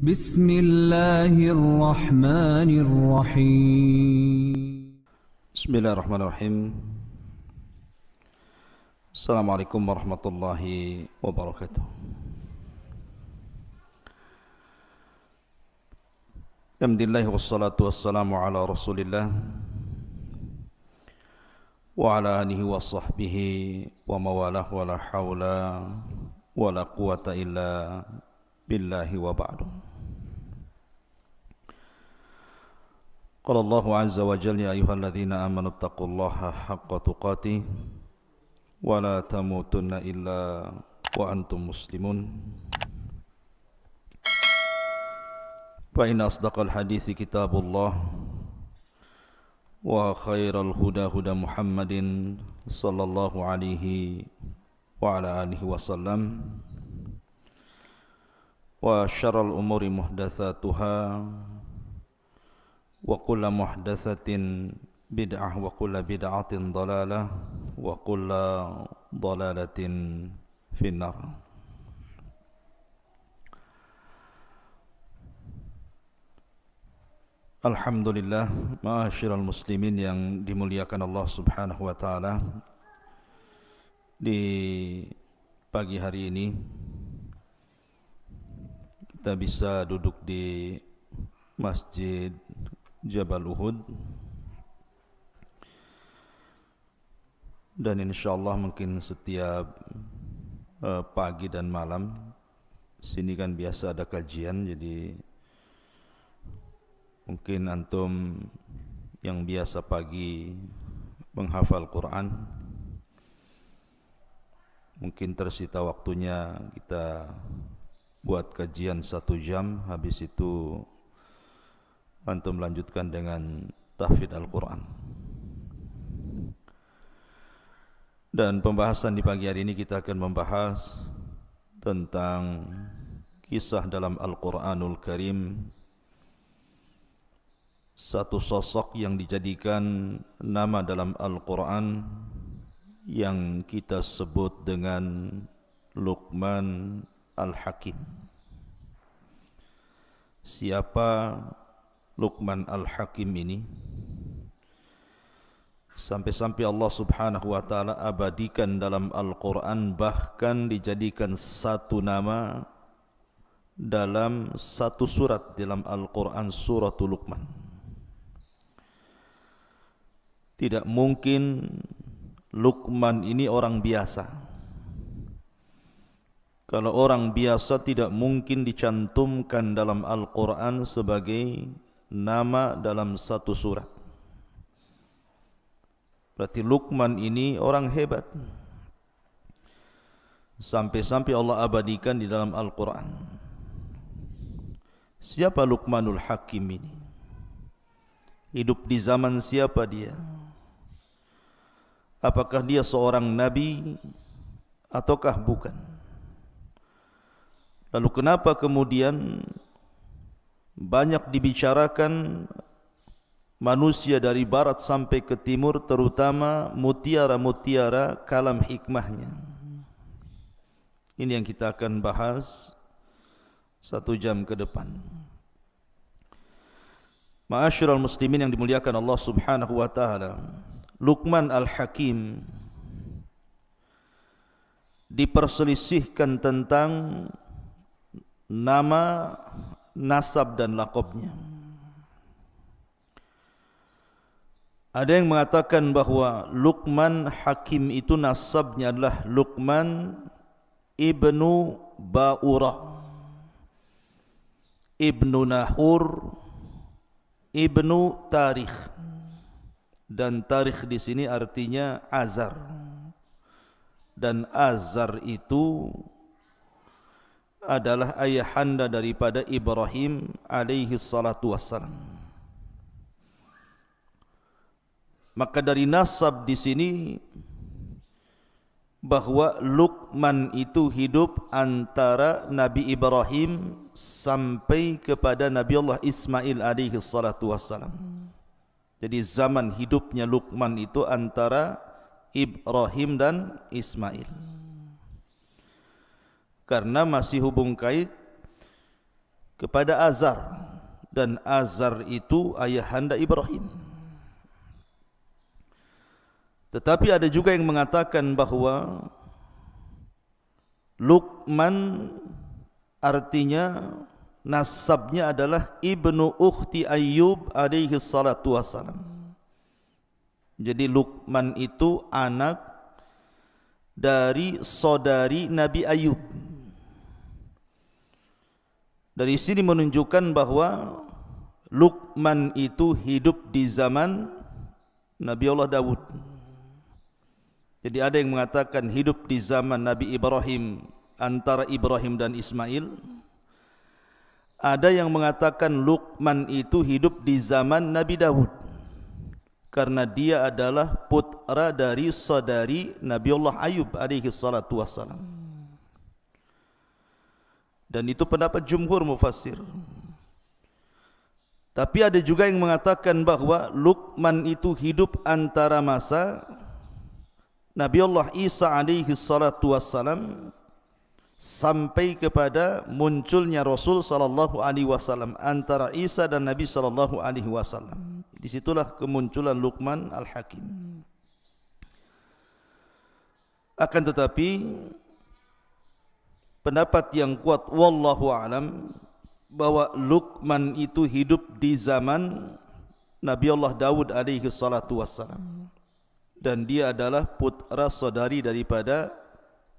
بسم الله الرحمن الرحيم. بسم الله الرحمن الرحيم. السلام عليكم ورحمة الله وبركاته. Alhamdulillah wassalatu wassalamu ala rasulillah wa ala alihi wa sahbihi wa mawalah wa la hawla wa la quwata illa billahi wa ba'du. Qala Allahu azza wa jalla ya ayyuhalladzina amanu taqullaha haqqa tuqatih wa la tamutunna illa wa antum muslimun. Fa inna asdaqal hadithi kitabullah wa khairal huda huda Muhammadin sallallahu alaihi wa ala alihi wasallam wa syarrul umuri muhdatsatuha wa kullu muhdatsatin bid'ah wa kullu bid'atin dhalalah wa kullu dhalalatin finnar. Alhamdulillah, ma'asyiral muslimin yang dimuliakan Allah Subhanahu wa taala. Di pagi hari ini kita bisa duduk di Masjid Jabal Uhud dan insyaallah mungkin setiap pagi dan malam sini kan biasa ada kajian, jadi mungkin antum yang biasa pagi menghafal Quran, mungkin tersita waktunya kita buat kajian 1 jam, habis itu antum lanjutkan dengan tahfidz Al-Quran. Dan pembahasan di pagi hari ini kita akan membahas tentang kisah dalam Al-Quranul Karim, satu sosok yang dijadikan nama dalam Al-Quran yang kita sebut dengan Luqman Al-Hakim. Siapa Luqman Al-Hakim ini? Sampai-sampai Allah Subhanahu wa taala abadikan dalam Al-Quran, bahkan dijadikan satu nama dalam satu surat dalam Al-Quran, suratul Luqman. Tidak mungkin Luqman ini orang biasa. Kalau orang biasa tidak mungkin dicantumkan dalam Al-Quran sebagai nama dalam satu surat. Berarti Luqman ini orang hebat. Sampai-sampai Allah abadikan di dalam Al-Quran. Siapa Luqmanul Hakim ini? Hidup di zaman siapa dia? Apakah dia seorang nabi ataukah bukan? Lalu kenapa kemudian banyak dibicarakan manusia dari barat sampai ke timur, terutama mutiara-mutiara kalam hikmahnya? Ini yang kita akan bahas 1 jam ke depan. Ma'asyiral muslimin yang dimuliakan Allah Subhanahu wa taala, Luqman Al-Hakim diperselisihkan tentang nama, nasab dan laqabnya. Ada yang mengatakan bahwa Luqman Hakim itu nasabnya adalah Luqman ibnu Ba'urah, ibnu Nahur, ibnu Tarikh. Dan tarikh di sini artinya azar. Dan azar itu adalah ayahanda daripada Ibrahim alaihi salatu wassalam. Maka dari nasab di sini bahwa Luqman itu hidup antara Nabi Ibrahim sampai kepada Nabi Allah Ismail alaihi salatu wassalam. Jadi zaman hidupnya Luqman itu antara Ibrahim dan Ismail. Karena masih hubung kait kepada Azar, dan Azar itu ayahanda Ibrahim. Tetapi ada juga yang mengatakan bahawa Luqman artinya nasabnya adalah ibnu ukhti Ayyub alaihi salatu wassalam. Jadi Luqman itu anak dari saudari Nabi Ayyub. Dari sini menunjukkan bahawa Luqman itu hidup di zaman Nabi Allah Dawud. Jadi ada yang mengatakan hidup di zaman Nabi Ibrahim, antara Ibrahim dan Ismail. Ada yang mengatakan Luqman itu hidup di zaman Nabi Dawud, karena dia adalah putra dari saudari Nabi Allah Ayub alaihi salatu wassalam. Dan itu pendapat jumhur mufassir. Tapi ada juga yang mengatakan bahawa Luqman itu hidup antara masa Nabi Allah Isa alaihi salatu wassalam sampai kepada munculnya Rasul sallallahu alaihi wasallam, antara Isa dan Nabi sallallahu alaihi wasallam. Di situlah kemunculan Luqman Al-Hakim. Akan tetapi pendapat yang kuat wallahu alam bahwa Luqman itu hidup di zaman Nabi Allah Dawud alaihi salatu wassalam, dan dia adalah putra saudari daripada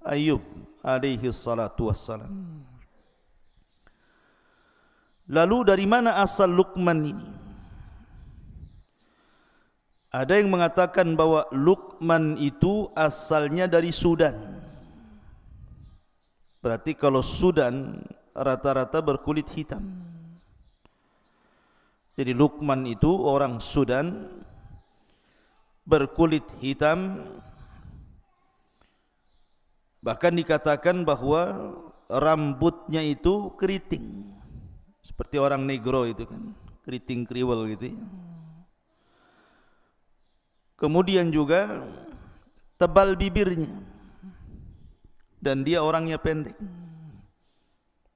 Ayyub alaihi salatu wassalam. Lalu dari mana asal Luqman ini? Ada yang mengatakan bahwa Luqman itu asalnya dari Sudan. Berarti kalau Sudan rata-rata berkulit hitam. Jadi Luqman itu orang Sudan, berkulit hitam. Bahkan dikatakan bahwa rambutnya itu keriting, seperti orang negro itu kan, keriting kriwel gitu ya. Kemudian juga tebal bibirnya, dan dia orangnya pendek.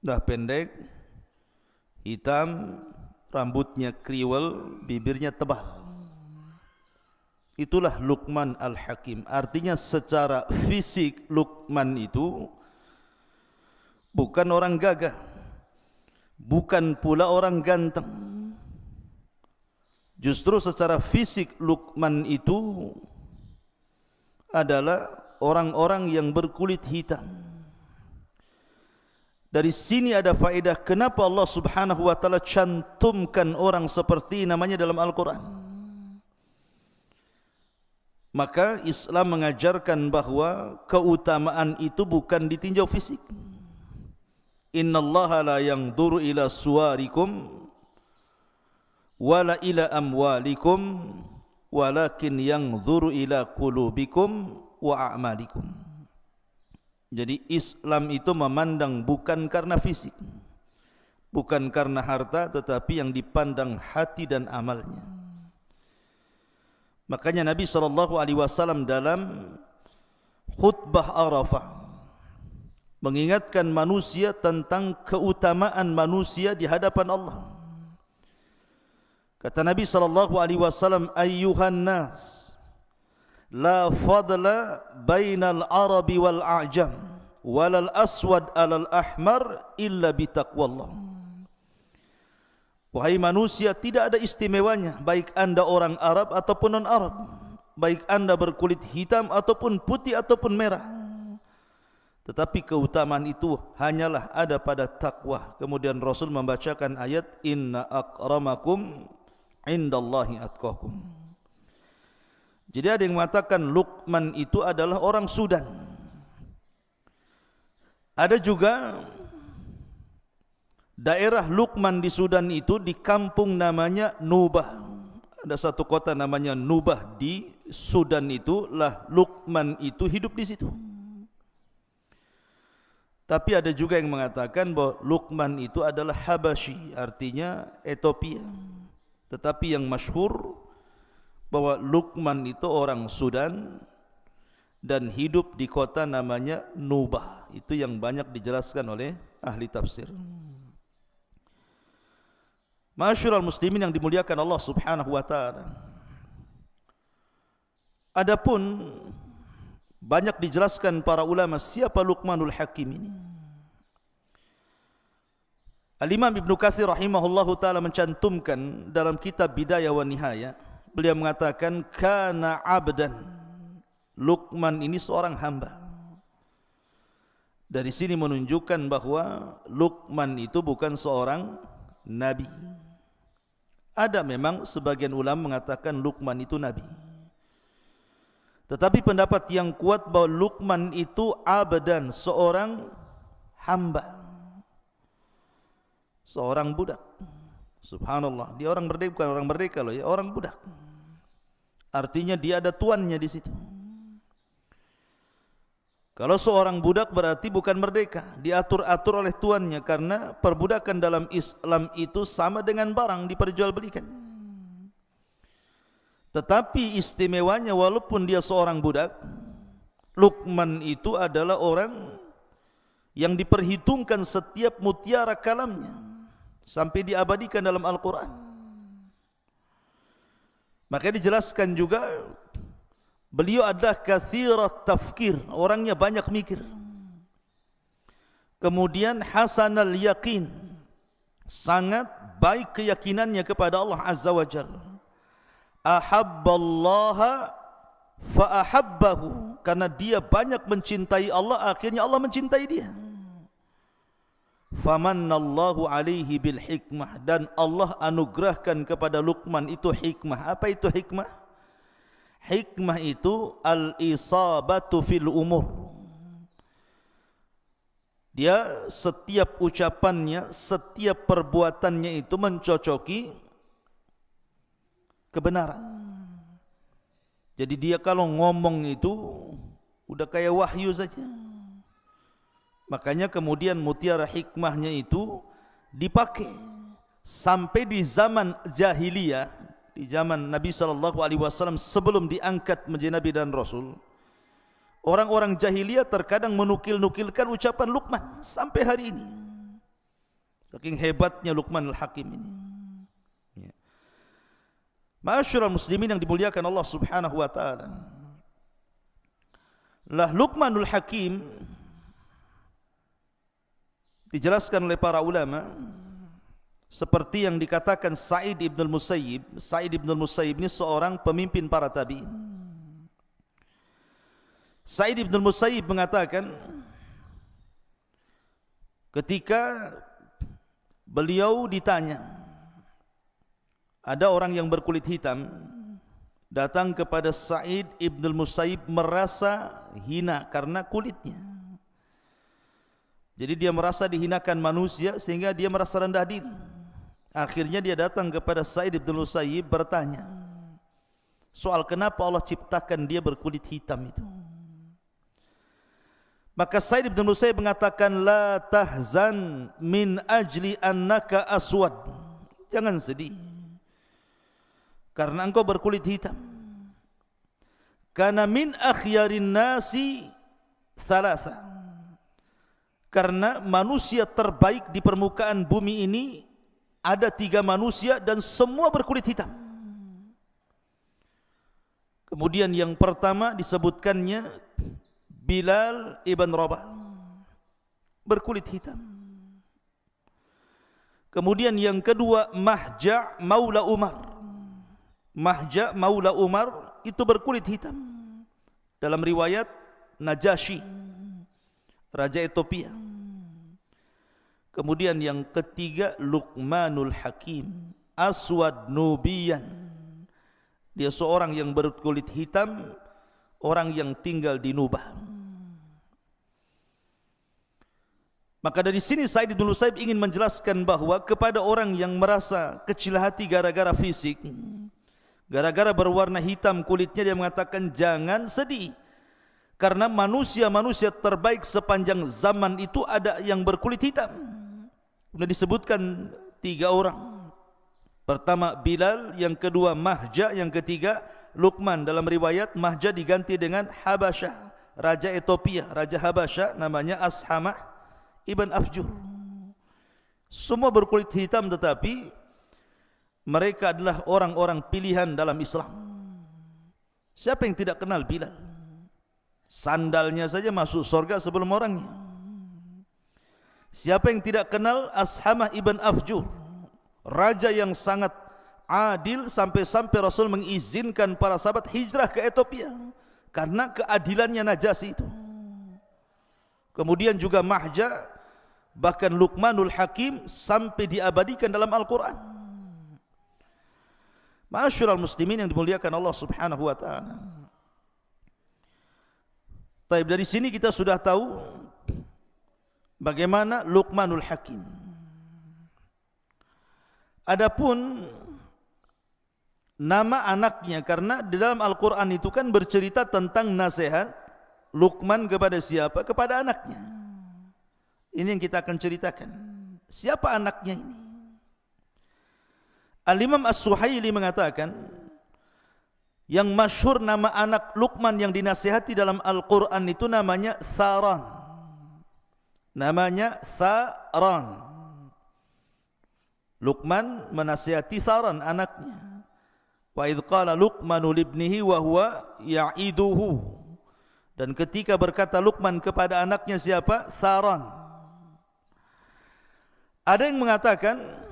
Dah pendek, hitam, rambutnya kriwel, bibirnya tebal. Itulah Luqman Al-Hakim. Artinya secara fisik Luqman itu bukan orang gagah, bukan pula orang ganteng. Justru secara fisik Luqman itu adalah orang-orang yang berkulit hitam. Dari sini ada faedah kenapa Allah Subhanahu wa taala cantumkan orang seperti namanya dalam Al-Quran. Maka Islam mengajarkan bahawa keutamaan itu bukan ditinjau fisik. Innallaha la yanzuru ila suwarikum wala ila amwalikum walakin yanzuru ila qulubikum wa a'malikum. Jadi Islam itu memandang bukan karena fisik, bukan karena harta, tetapi yang dipandang hati dan amalnya. Makanya Nabi SAW dalam khutbah Arafah mengingatkan manusia tentang keutamaan manusia di hadapan Allah. Kata Nabi SAW, ayyuhan nas, la fadla bainal arabi wal a'jam, walal aswad alal ahmar illa bitaqwallah. Wahai manusia, tidak ada istimewanya baik anda orang Arab ataupun non-Arab, baik anda berkulit hitam ataupun putih ataupun merah, tetapi keutamaan itu hanyalah ada pada takwa. Kemudian Rasul membacakan ayat inna akramakum indallahi atqakum. Jadi ada yang mengatakan Luqman itu adalah orang Sudan. Ada juga daerah Luqman di Sudan itu di kampung namanya Nubah. Ada satu kota namanya Nubah di Sudan, itulah Luqman itu hidup di situ. Tapi ada juga yang mengatakan bahwa Luqman itu adalah Habasyi, artinya Ethiopia. Tetapi yang masyhur bahwa Luqman itu orang Sudan dan hidup di kota namanya Nubah. Itu yang banyak dijelaskan oleh ahli tafsir. Ma'asyiral muslimin yang dimuliakan Allah Subhanahu wa taala. Adapun banyak dijelaskan para ulama siapa Luqmanul Hakim ini. Al-Imam Ibnu Katsir rahimahullahu taala mencantumkan dalam kitab Bidayah wa Nihayah, beliau mengatakan kana abdan. Luqman ini seorang hamba. Dari sini menunjukkan bahwa Luqman itu bukan seorang nabi. Ada memang sebagian ulama mengatakan Luqman itu nabi. Tetapi pendapat yang kuat bahwa Luqman itu abdan, seorang hamba, seorang budak. Subhanallah, dia orang merdeka, bukan orang merdeka loh ya, orang budak. Artinya dia ada tuannya di situ. Kalau seorang budak berarti bukan merdeka, diatur-atur oleh tuannya, karena perbudakan dalam Islam itu sama dengan barang diperjualbelikan. Tetapi istimewanya walaupun dia seorang budak, Luqman itu adalah orang yang diperhitungkan setiap mutiara kalamnya sampai diabadikan dalam Al-Quran. Maka dijelaskan juga beliau adalah kathirat tafkir, orangnya banyak mikir. Kemudian hasanal yakin, sangat baik keyakinannya kepada Allah Azza wa Jalla. Ahabballaha fa'ahabbahu, karena dia banyak mencintai Allah, akhirnya Allah mencintai dia. Famannallahu alaihi bil hikmah, dan Allah anugerahkan kepada Luqman itu hikmah. Apa itu hikmah? Hikmah itu al-isabatu fil umur. Dia setiap ucapannya, setiap perbuatannya itu mencocoki kebenaran. Jadi dia kalau ngomong itu udah kayak wahyu saja. Makanya kemudian mutiara hikmahnya itu dipakai sampai di zaman jahiliyah, di zaman Nabi SAW sebelum diangkat menjadi Nabi dan Rasul. Orang-orang jahiliyah terkadang menukil-nukilkan ucapan Luqman sampai hari ini. Saking hebatnya Luqman al-Hakim ini. Ma'asyiral muslimin yang dimuliakan Allah Subhanahu wa taala. Lah Luqmanul Hakim dijelaskan oleh para ulama seperti yang dikatakan Sa'id ibn al-Musayyib. Sa'id ibn al-Musayyib ini seorang pemimpin para tabi'in. Sa'id ibn al-Musayyib mengatakan ketika beliau ditanya, ada orang yang berkulit hitam datang kepada Sa'id ibn al-Musayyib merasa hina karena kulitnya. Jadi dia merasa dihinakan manusia sehingga dia merasa rendah diri. Akhirnya dia datang kepada Sa'id ibn al-Musayyib bertanya soal kenapa Allah ciptakan dia berkulit hitam itu. Maka Sa'id ibn al-Musayyib mengatakan, la tahzan min ajli annaka aswad. Jangan sedih karena engkau berkulit hitam. Karena min akhyarin nasi thalatha, karena manusia terbaik di permukaan bumi ini ada 3 manusia dan semua berkulit hitam. Kemudian yang pertama disebutkannya Bilal ibn Rabah, berkulit hitam. Kemudian yang kedua Mahja maula Umar. Mahja maula Umar itu berkulit hitam. Dalam riwayat Najasyi, raja Ethiopia. Kemudian yang ketiga Luqmanul Hakim, aswad nubiyan. Dia seorang yang berkulit hitam, orang yang tinggal di Nubah. Maka dari sini Sa'id ibn al-Musayyib ingin menjelaskan bahwa kepada orang yang merasa kecil hati gara-gara fisik, gara-gara berwarna hitam kulitnya, dia mengatakan jangan sedih. Karena manusia-manusia terbaik sepanjang zaman itu ada yang berkulit hitam. Sudah disebutkan 3 orang. Pertama Bilal, yang kedua Mahja, yang ketiga Luqman. Dalam riwayat Mahja diganti dengan Habasyah, raja Ethiopia, raja Habasyah namanya Ashamah ibn Afjur. Semua berkulit hitam, tetapi mereka adalah orang-orang pilihan dalam Islam. Siapa yang tidak kenal Bilal? Sandalnya saja masuk surga sebelum orangnya. Siapa yang tidak kenal Ashamah ibn Afjur, raja yang sangat adil sampai-sampai Rasul mengizinkan para sahabat hijrah ke Ethiopia karena keadilannya Najasyi itu. Kemudian juga Mahja, bahkan Luqmanul Hakim sampai diabadikan dalam Al-Quran. Ma'asyiral muslimin yang dimuliakan Allah Subhanahu wa taala. Baik, dari sini kita sudah tahu bagaimana Luqmanul Hakim. Adapun nama anaknya, karena di dalam Al-Quran itu kan bercerita tentang nasihat Luqman kepada siapa? Kepada anaknya. Ini yang kita akan ceritakan. Siapa anaknya ini? Al-Imam As-Suhaili mengatakan, yang masyhur nama anak Luqman yang dinasihati dalam Al-Quran itu namanya Tharan. Namanya Tharan. Luqman menasihati Tharan anaknya. Wa idh qala Luqmanu libnihi wa huwa ya'iduhu. Dan ketika berkata Luqman kepada anaknya siapa? Tharan. Ada yang mengatakan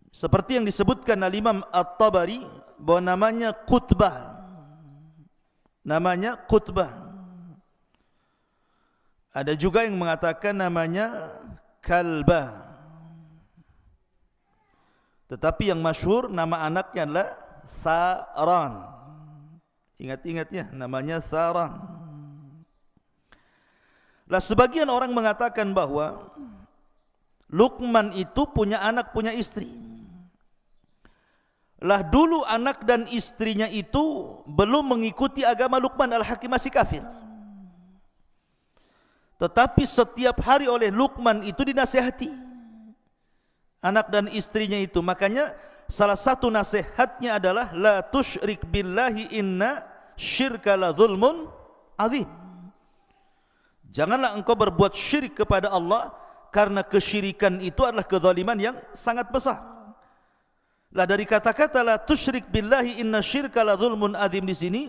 seperti yang disebutkan Al-Imam At-Tabari bahwa namanya Qutbah. Namanya Qutbah. Ada juga yang mengatakan namanya Kalbah. Tetapi yang masyhur nama anaknya adalah Tharan. Ingat-ingat ya, namanya Tharan. Lah sebagian orang mengatakan bahwa Luqman itu punya anak, punya istri. Lah dulu anak dan istrinya itu belum mengikuti agama Luqman Al-Hakim, masih kafir. Tetapi setiap hari oleh Luqman itu dinasihati anak dan istrinya itu. Makanya salah satu nasihatnya adalah la tusyrik billahi inna syirka la zulmun azim. Janganlah engkau berbuat syirik kepada Allah, karena kesyirikan itu adalah kezaliman yang sangat besar. Lah dari kata-kata la tusyrik billahi inna syirka la zulmun azim di sini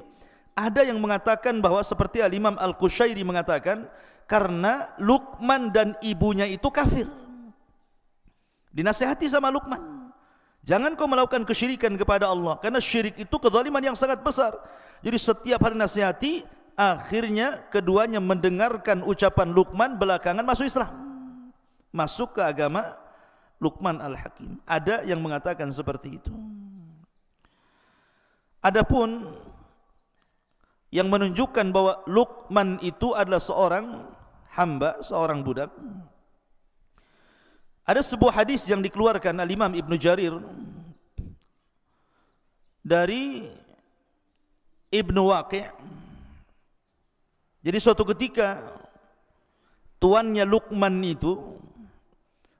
ada yang mengatakan bahwa seperti Al-Imam Al-Qushairi mengatakan, karena Luqman dan ibunya itu kafir. Dinasihati sama Luqman, jangan kau melakukan kesyirikan kepada Allah, karena syirik itu kezaliman yang sangat besar. Jadi setiap hari nasihati, akhirnya keduanya mendengarkan ucapan Luqman, belakangan masuk Islam, masuk ke agama Luqman Al-Hakim. Ada yang mengatakan seperti itu. Adapun yang menunjukkan bahwa Luqman itu adalah seorang hamba, seorang budak, ada sebuah hadis yang dikeluarkan Al-Imam Ibn Jarir dari Ibn Waqi'. Jadi suatu ketika tuannya Luqman itu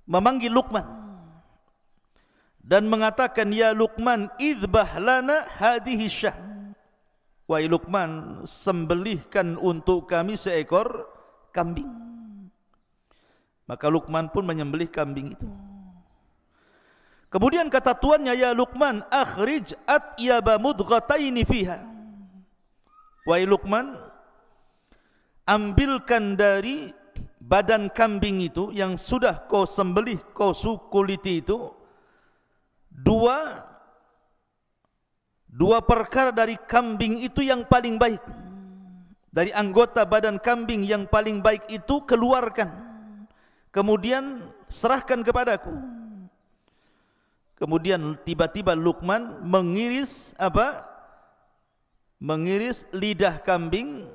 memanggil Luqman dan mengatakan, ya Luqman, idbah lana hadhihi syah. Wahai Luqman, sembelihkan untuk kami seekor kambing. Maka Luqman pun menyembelih kambing itu. Kemudian kata tuannya, ya Luqman, akhrij atyaba mudghataini fiha. Wahai Luqman, ambilkan dari badan kambing itu yang sudah kau sembelih, kau sukuliti itu, dua perkara dari kambing itu yang paling baik. Dari anggota badan kambing yang paling baik itu keluarkan, kemudian serahkan kepadaku. Kemudian tiba-tiba Luqman mengiris apa? Mengiris lidah kambing,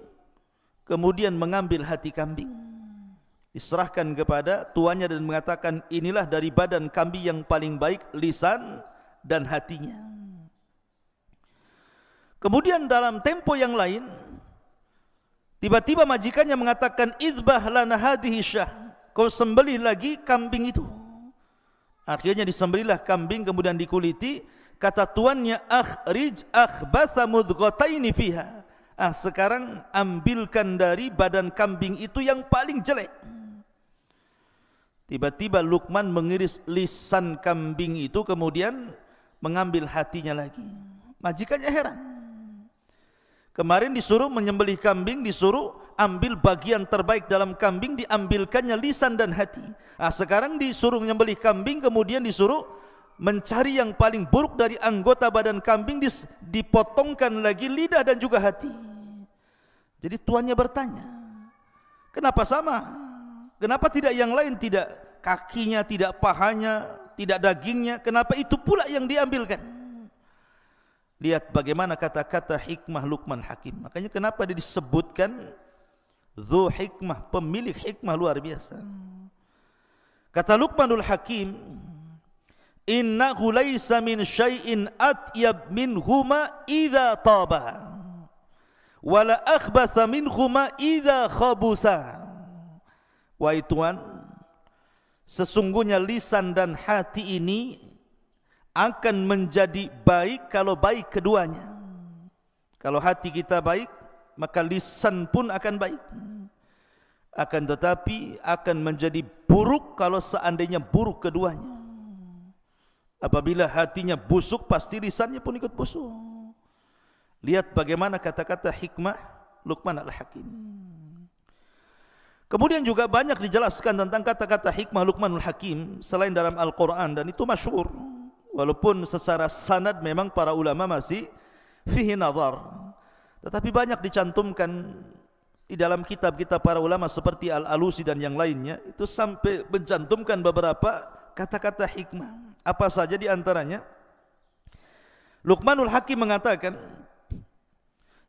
kemudian mengambil hati kambing, diserahkan kepada tuannya dan mengatakan, inilah dari badan kambing yang paling baik, lisan dan hatinya. Kemudian dalam tempo yang lain, tiba-tiba majikannya mengatakan, idbah lana hadhihi syah, kau sembelih lagi kambing itu. Akhirnya disembelihlah kambing, kemudian dikuliti. Kata tuannya, akhrij akhbatha mudghataini fiha. Sekarang ambilkan dari badan kambing itu yang paling jelek. Tiba-tiba Luqman mengiris lisan kambing itu, kemudian mengambil hatinya lagi. Majikannya heran. Kemarin disuruh menyembelih kambing, disuruh ambil bagian terbaik dalam kambing, diambilkannya lisan dan hati. Sekarang disuruh menyembelih kambing, kemudian disuruh mencari yang paling buruk dari anggota badan kambing, dipotongkan lagi lidah dan juga hati. Jadi tuannya bertanya, kenapa sama? Kenapa tidak yang lain, tidak kakinya, tidak pahanya, tidak dagingnya? Kenapa itu pula yang diambilkan? Lihat bagaimana kata-kata hikmah Luqman Hakim. Makanya kenapa dia disebutkan Dzu hikmah, pemilik hikmah luar biasa. Kata Luqmanul Hakim, innahu laisa min syai'in atyab minhuma idza taba wala akhbatha minhuma idza khabutha. Wahai Tuan, sesungguhnya lisan dan hati ini akan menjadi baik kalau baik keduanya. Kalau hati kita baik, maka lisan pun akan baik. Akan tetapi akan menjadi buruk kalau seandainya buruk keduanya. Apabila hatinya busuk, pasti lisannya pun ikut busuk. Lihat bagaimana kata-kata hikmah Luqman Al-Hakim. Kemudian juga banyak dijelaskan tentang kata-kata hikmah Luqmanul Hakim selain dalam Al-Quran, dan itu masyhur. Walaupun secara sanad memang para ulama masih fihi nazar, tetapi banyak dicantumkan di dalam kitab-kitab para ulama seperti Al-Alusi dan yang lainnya. Itu sampai mencantumkan beberapa kata-kata hikmah. Apa saja di antaranya? Luqmanul Hakim mengatakan,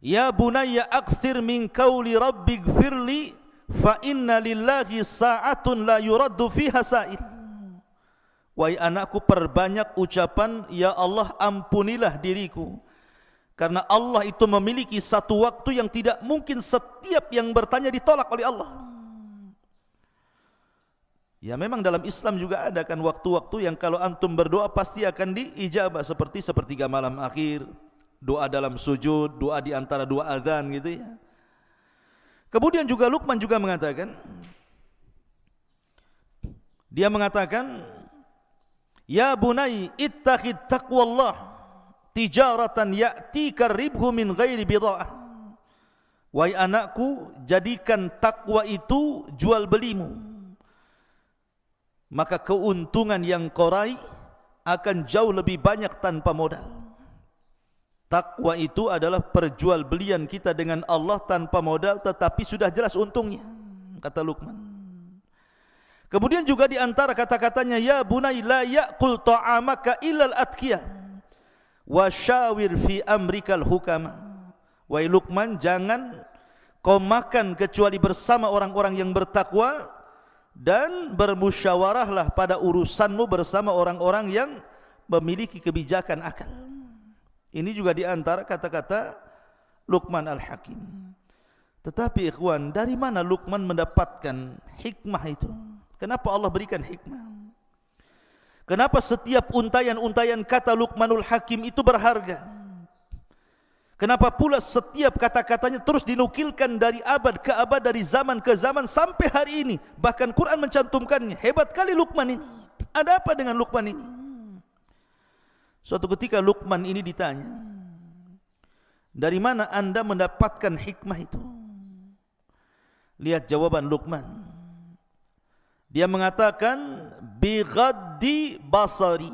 ya bunayya akthir min qawli rabbighfirli fa inna lillahi sa'atun la yuraddu fiha sa'il. Wahai anakku, perbanyak ucapan ya Allah ampunilah diriku, karena Allah itu memiliki satu waktu yang tidak mungkin setiap yang bertanya ditolak oleh Allah. Ya memang dalam Islam juga ada kan waktu-waktu yang kalau antum berdoa pasti akan diijabah, seperti sepertiga malam akhir, doa dalam sujud, doa di antara dua azan gitu ya. Kemudian juga Luqman juga mengatakan, dia mengatakan, ya bunai ittaqid taqwallah tijaratan ya'tika ribhu min ghairi bida'ah. Wahai anakku, jadikan takwa itu jual belimu, maka keuntungan yang kau raih akan jauh lebih banyak tanpa modal. Takwa itu adalah perjualbelian kita dengan Allah tanpa modal, tetapi sudah jelas untungnya, kata Luqman. Kemudian juga di antara kata-katanya, ya bunai la ya'kul ta'amaka illal atqiyah wa syawir fi amrikal hukama. Wahai Luqman, jangan kau makan kecuali bersama orang-orang yang bertakwa, dan bermusyawarahlah pada urusanmu bersama orang-orang yang memiliki kebijakan akal. Ini juga di antara kata-kata Luqman Al-Hakim. Tetapi ikhwan, dari mana Luqman mendapatkan hikmah itu? Kenapa Allah berikan hikmah? Kenapa setiap untayan-untayan kata Luqmanul Hakim itu berharga? Kenapa pula setiap kata-katanya terus dinukilkan dari abad ke abad, dari zaman ke zaman sampai hari ini? Bahkan Quran mencantumkannya. Hebat kali Luqman ini. Ada apa dengan Luqman ini? Suatu ketika Luqman ini ditanya, dari mana anda mendapatkan hikmah itu? Lihat jawaban Luqman. Dia mengatakan, bi ghaddi basari,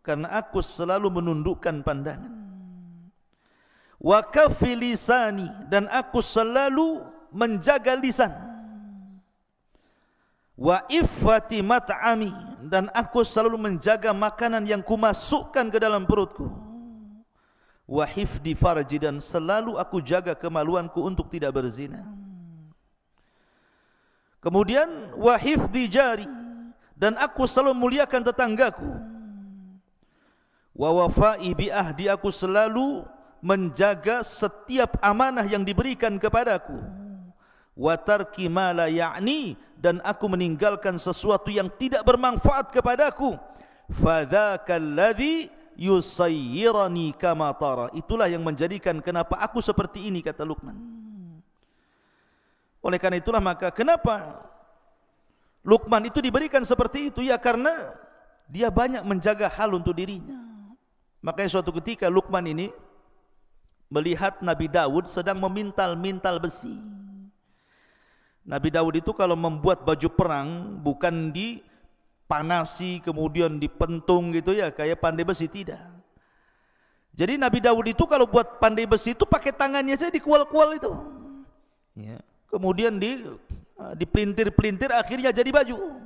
karena aku selalu menundukkan pandangan. Wa kaffi lisani, dan aku selalu menjaga lisan. Wa iffati mat'ami, dan aku selalu menjaga makanan yang kumasukkan ke dalam perutku. Wa hifdi farji, dan selalu aku jaga kemaluanku untuk tidak berzina. Kemudian wa hifdi jari, dan aku selalu muliakan tetanggaku. Wa wafai bi ahdi, aku selalu menjaga setiap amanah yang diberikan kepadaku. Wa tarki ma la ya'ni, dan aku meninggalkan sesuatu yang tidak bermanfaat kepadaku. Fadzakal ladzi yusayyirani kama tara, itulah yang menjadikan kenapa aku seperti ini, kata Luqman. Oleh karena itulah maka kenapa Luqman itu diberikan seperti itu ya karena dia banyak menjaga hal untuk dirinya. Makanya suatu ketika Luqman ini melihat Nabi Daud sedang memintal-mintal besi. Nabi Daud itu kalau membuat baju perang bukan dipanasi kemudian dipentung gitu ya kayak pandai besi, tidak. Jadi Nabi Daud itu kalau buat pandai besi itu pakai tangannya saja dikual-kual itu. Ya. Kemudian dipelintir-pelintir akhirnya jadi baju.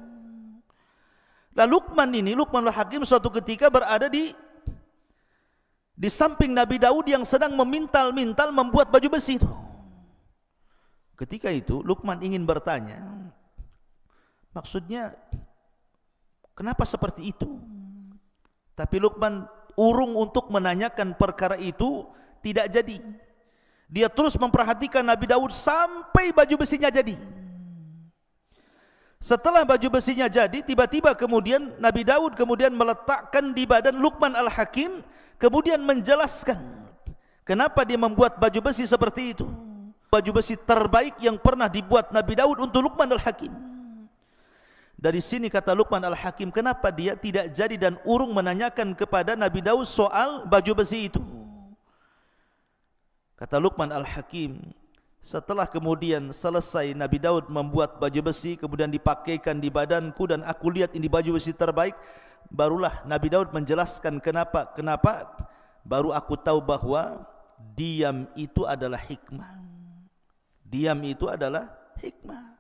Nah Luqmanul Hakim suatu ketika berada di samping Nabi Daud yang sedang memintal-mintal membuat baju besi itu. Ketika itu Luqman ingin bertanya, maksudnya kenapa seperti itu? Tapi Luqman urung untuk menanyakan perkara itu, tidak jadi. Dia terus memperhatikan Nabi Daud sampai baju besinya jadi. Setelah baju besinya jadi, tiba-tiba kemudian Nabi Daud kemudian meletakkan di badan Luqman Al-Hakim, kemudian menjelaskan kenapa dia membuat baju besi seperti itu. Baju besi terbaik yang pernah dibuat Nabi Daud untuk Luqman Al-Hakim. Dari sini kata Luqman Al-Hakim, kenapa dia tidak jadi dan urung menanyakan kepada Nabi Daud soal baju besi itu. Kata Luqman Al-Hakim, setelah kemudian selesai Nabi Daud membuat baju besi, kemudian dipakaikan di badanku dan aku lihat ini baju besi terbaik, barulah Nabi Daud menjelaskan kenapa. Baru aku tahu bahwa diam itu adalah hikmah. Diam itu adalah hikmah.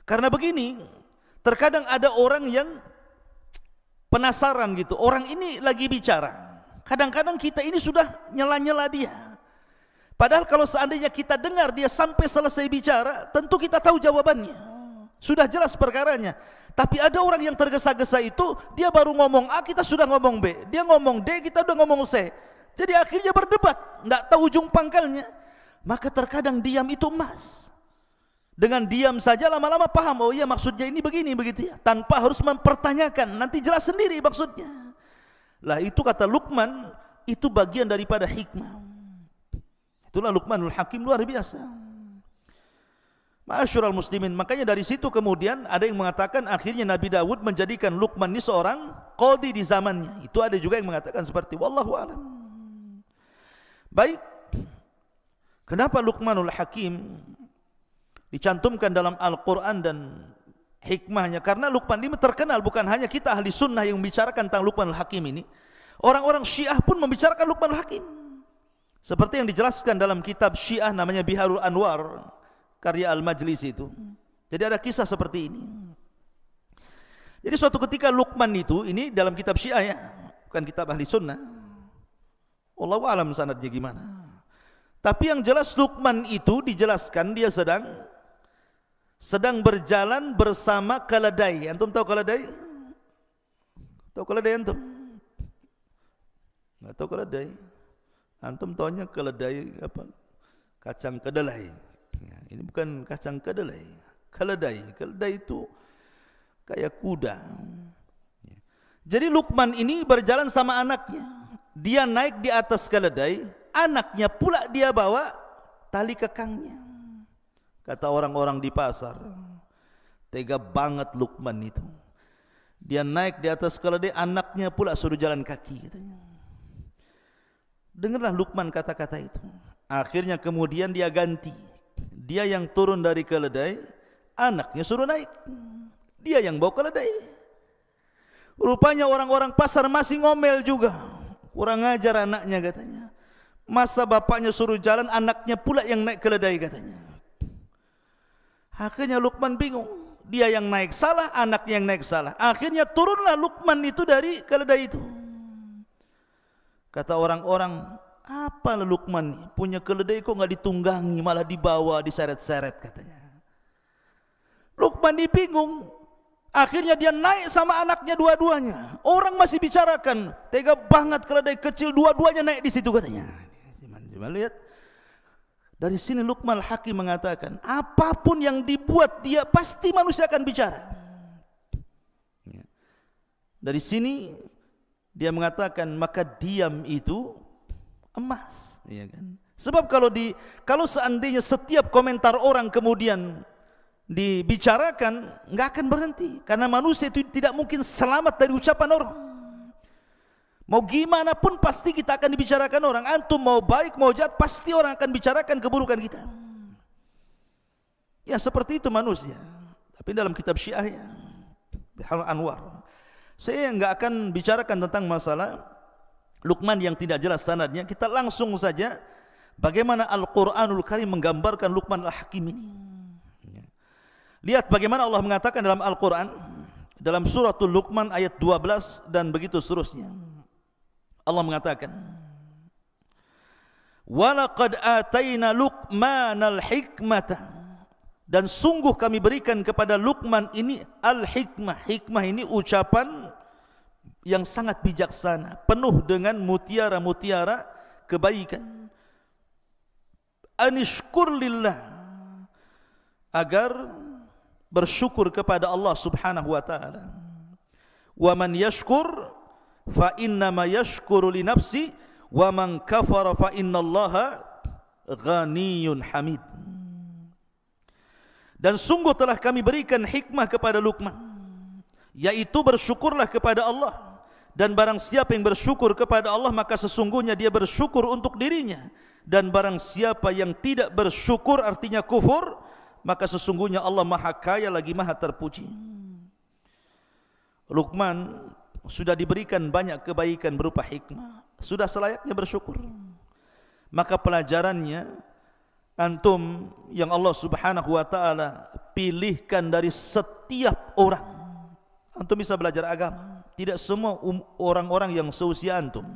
Karena begini, terkadang ada orang yang penasaran gitu, orang ini lagi bicara, kadang-kadang kita ini sudah nyela-nyela dia, padahal kalau seandainya kita dengar dia sampai selesai bicara, tentu kita tahu jawabannya, sudah jelas perkaranya. Tapi ada orang yang tergesa-gesa itu, dia baru ngomong A, kita sudah ngomong B, dia ngomong D, kita udah ngomong C, jadi akhirnya berdebat, tidak tahu ujung pangkalnya. Maka terkadang diam itu emas. Dengan diam saja lama-lama paham, oh iya maksudnya ini begini begitu ya, tanpa harus mempertanyakan, nanti jelas sendiri maksudnya. Lah itu kata Luqman, itu bagian daripada hikmah. Itulah Luqmanul Hakim, luar biasa. Ma'asyiral muslimin, makanya dari situ kemudian ada yang mengatakan akhirnya Nabi Daud menjadikan Luqman ini seorang qadhi di zamannya. Itu ada juga yang mengatakan seperti wallahu a'lam. Baik. Kenapa Luqmanul Hakim dicantumkan dalam Al-Quran dan hikmahnya? Karena Luqman ini terkenal, bukan hanya kita ahli sunnah yang membicarakan tentang Luqmanul Hakim ini, orang-orang Syiah pun membicarakan Luqmanul Hakim. Seperti yang dijelaskan dalam kitab Syiah namanya Biharul Anwar, karya Al-Majlisi itu. Jadi ada kisah seperti ini. Jadi suatu ketika Luqman itu, ini dalam kitab Syiah ya, bukan kitab ahli sunnah. Wallahu a'lam sanadnya gimana. Tapi yang jelas Luqman itu dijelaskan dia sedang berjalan bersama keledai. Antum tahu keledai? Tahu keledai antum? Enggak tahu keledai? Antum tahunya keledai apa? Kacang kedelai. Ya, ini bukan kacang kedelai. Keledai. Keledai itu kayak kuda. Jadi Luqman ini berjalan sama anaknya. Dia naik di atas keledai, anaknya pula dia bawa tali kekangnya. Kata orang-orang di pasar, tega banget Luqman itu. Dia naik di atas keledai, anaknya pula suruh jalan kaki katanya. Dengarlah Luqman kata-kata itu. Akhirnya kemudian dia ganti. Dia yang turun dari keledai, anaknya suruh naik. Dia yang bawa keledai. Rupanya orang-orang pasar masih ngomel juga. Kurang ajar anaknya katanya. Masa bapaknya suruh jalan, anaknya pula yang naik keledai katanya. Akhirnya Luqman bingung. Dia yang naik salah, anaknya yang naik salah. Akhirnya turunlah Luqman itu dari keledai itu. Kata orang-orang, apa Luqman punya keledai kok nggak ditunggangi, malah dibawa, diseret-seret katanya. Luqman bingung. Akhirnya dia naik sama anaknya dua-duanya. Orang masih bicarakan, tega banget keledai kecil dua-duanya naik di situ katanya. Coba lihat. Dari sini Luqman Hakim mengatakan, apapun yang dibuat dia pasti manusia akan bicara. Dari sini dia mengatakan maka diam itu emas, ya kan? Sebab kalau seandainya setiap komentar orang kemudian dibicarakan, enggak akan berhenti. Karena manusia itu tidak mungkin selamat dari ucapan orang. Mau gimana pun pasti kita akan dibicarakan orang. Antum mau baik mau jahat, pasti orang akan bicarakan keburukan kita. Ya seperti itu manusia. Tapi dalam kitab Syiah ya, Biharul Anwar, saya enggak akan bicarakan tentang masalah Luqman yang tidak jelas sanadnya. Kita langsung saja bagaimana Al-Quranul Karim menggambarkan Luqman Al-Hakim ini. Lihat bagaimana Allah mengatakan dalam Al-Quran, dalam suratul Luqman ayat 12 dan begitu seterusnya. Allah mengatakan, وَلَقَدْ آتَيْنَا لُقْمَانَ الْحِكْمَةَ, dan sungguh kami berikan kepada Luqman ini al-hikmah. Hikmah ini ucapan yang sangat bijaksana, penuh dengan mutiara-mutiara kebaikan. Anishkur lillah, agar bersyukur kepada Allah Subhanahu wa taala. Wa man yashkur fa innama yashkuru li nafsi wa man kafara fa innallaha ghaniyyun hamid. Dan sungguh telah kami berikan hikmah kepada Luqman, yaitu bersyukurlah kepada Allah. Dan barang siapa yang bersyukur kepada Allah, maka sesungguhnya dia bersyukur untuk dirinya. Dan barang siapa yang tidak bersyukur, artinya kufur, maka sesungguhnya Allah maha kaya lagi maha terpuji. Luqman sudah diberikan banyak kebaikan berupa hikmah, sudah selayaknya bersyukur. Maka pelajarannya, antum yang Allah Subhanahu wa taala pilihkan dari setiap orang, antum bisa belajar agama. Tidak semua orang-orang yang seusia antum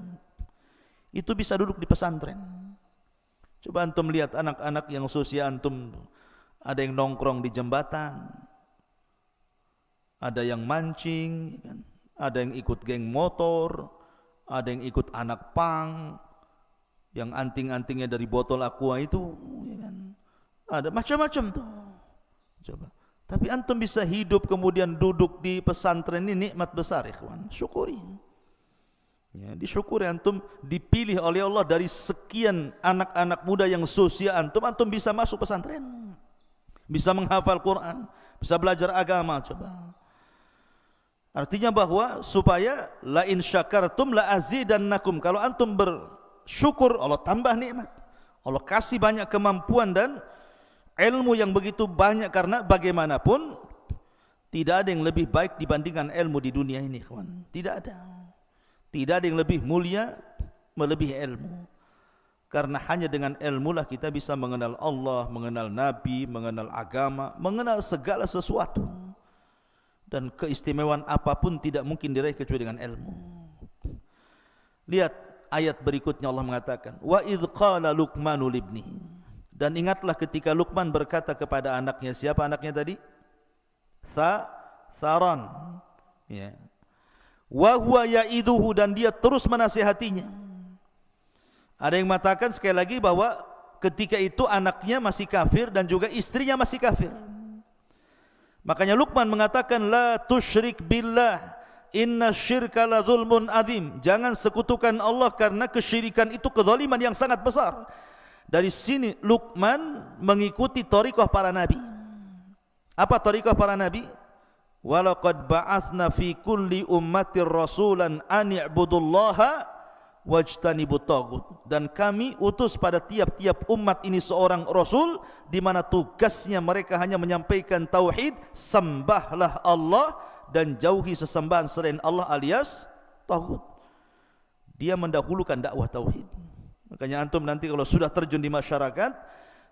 itu bisa duduk di pesantren. Coba antum lihat anak-anak yang seusia antum, ada yang nongkrong di jembatan, ada yang mancing, ada yang ikut geng motor, ada yang ikut anak pang, yang anting-antingnya dari botol aqua itu, ada macam-macam tuh. Coba. Tapi antum bisa hidup kemudian duduk di pesantren ini nikmat besar, ikhwan. Syukuri. Ya, disyukuri antum dipilih oleh Allah dari sekian anak-anak muda yang seusia antum, antum bisa masuk pesantren, bisa menghafal Quran, bisa belajar agama. Coba. Artinya bahwa supaya la in syakartum la azidannakum. Kalau antum bersyukur, Allah tambah nikmat. Allah kasih banyak kemampuan dan ilmu yang begitu banyak, karena bagaimanapun tidak ada yang lebih baik dibandingkan ilmu di dunia ini, kawan. Tidak ada. Tidak ada yang lebih mulia melebihi ilmu. Karena hanya dengan ilmu lah kita bisa mengenal Allah, mengenal Nabi, mengenal agama, mengenal segala sesuatu. Dan keistimewaan apapun tidak mungkin diraih kecuali dengan ilmu. Lihat ayat berikutnya, Allah mengatakan, wa idh qala Luqmanu libnihi, dan ingatlah ketika Luqman berkata kepada anaknya. Siapa anaknya tadi? Tharan. Ya. Wa huwa ya'iduhu, dan dia terus menasihatinya. Ada yang mengatakan sekali lagi bahwa ketika itu anaknya masih kafir dan juga istrinya masih kafir. Makanya Luqman mengatakan, la tusyrik billah, inna syirka la zulmun azim. Jangan sekutukan Allah, karena kesyirikan itu kezaliman yang sangat besar. Dari sini Luqman mengikuti thariqah para nabi. Apa thariqah para nabi? Walaqad ba'atsna fi kulli ummatir rasulan an i'budullaha wajtanibut taghut. Dan kami utus pada tiap-tiap umat ini seorang rasul, di mana tugasnya mereka hanya menyampaikan tauhid, sembahlah Allah dan jauhi sesembahan selain Allah alias taghut. Dia mendahulukan dakwah tauhid. Makanya antum nanti kalau sudah terjun di masyarakat,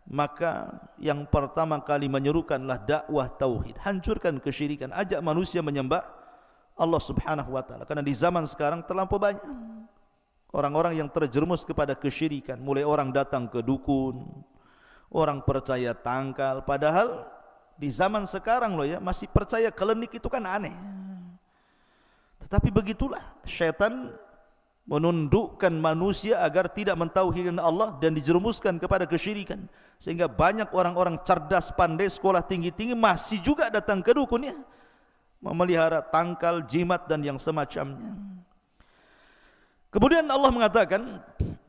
maka yang pertama kali menyerukanlah dakwah tauhid. Hancurkan kesyirikan, ajak manusia menyembah Allah Subhanahu wa taala. Karena di zaman sekarang terlampau banyak orang-orang yang terjerumus kepada kesyirikan. Mulai orang datang ke dukun, orang percaya tangkal, padahal di zaman sekarang loh ya, masih percaya klinik itu kan aneh. Tetapi begitulah syaitan menundukkan manusia agar tidak mentauhidkan Allah dan dijerumuskan kepada kesyirikan. Sehingga banyak orang-orang cerdas, pandai, sekolah tinggi-tinggi masih juga datang ke dukun ya, memelihara tangkal, jimat dan yang semacamnya. Kemudian Allah mengatakan,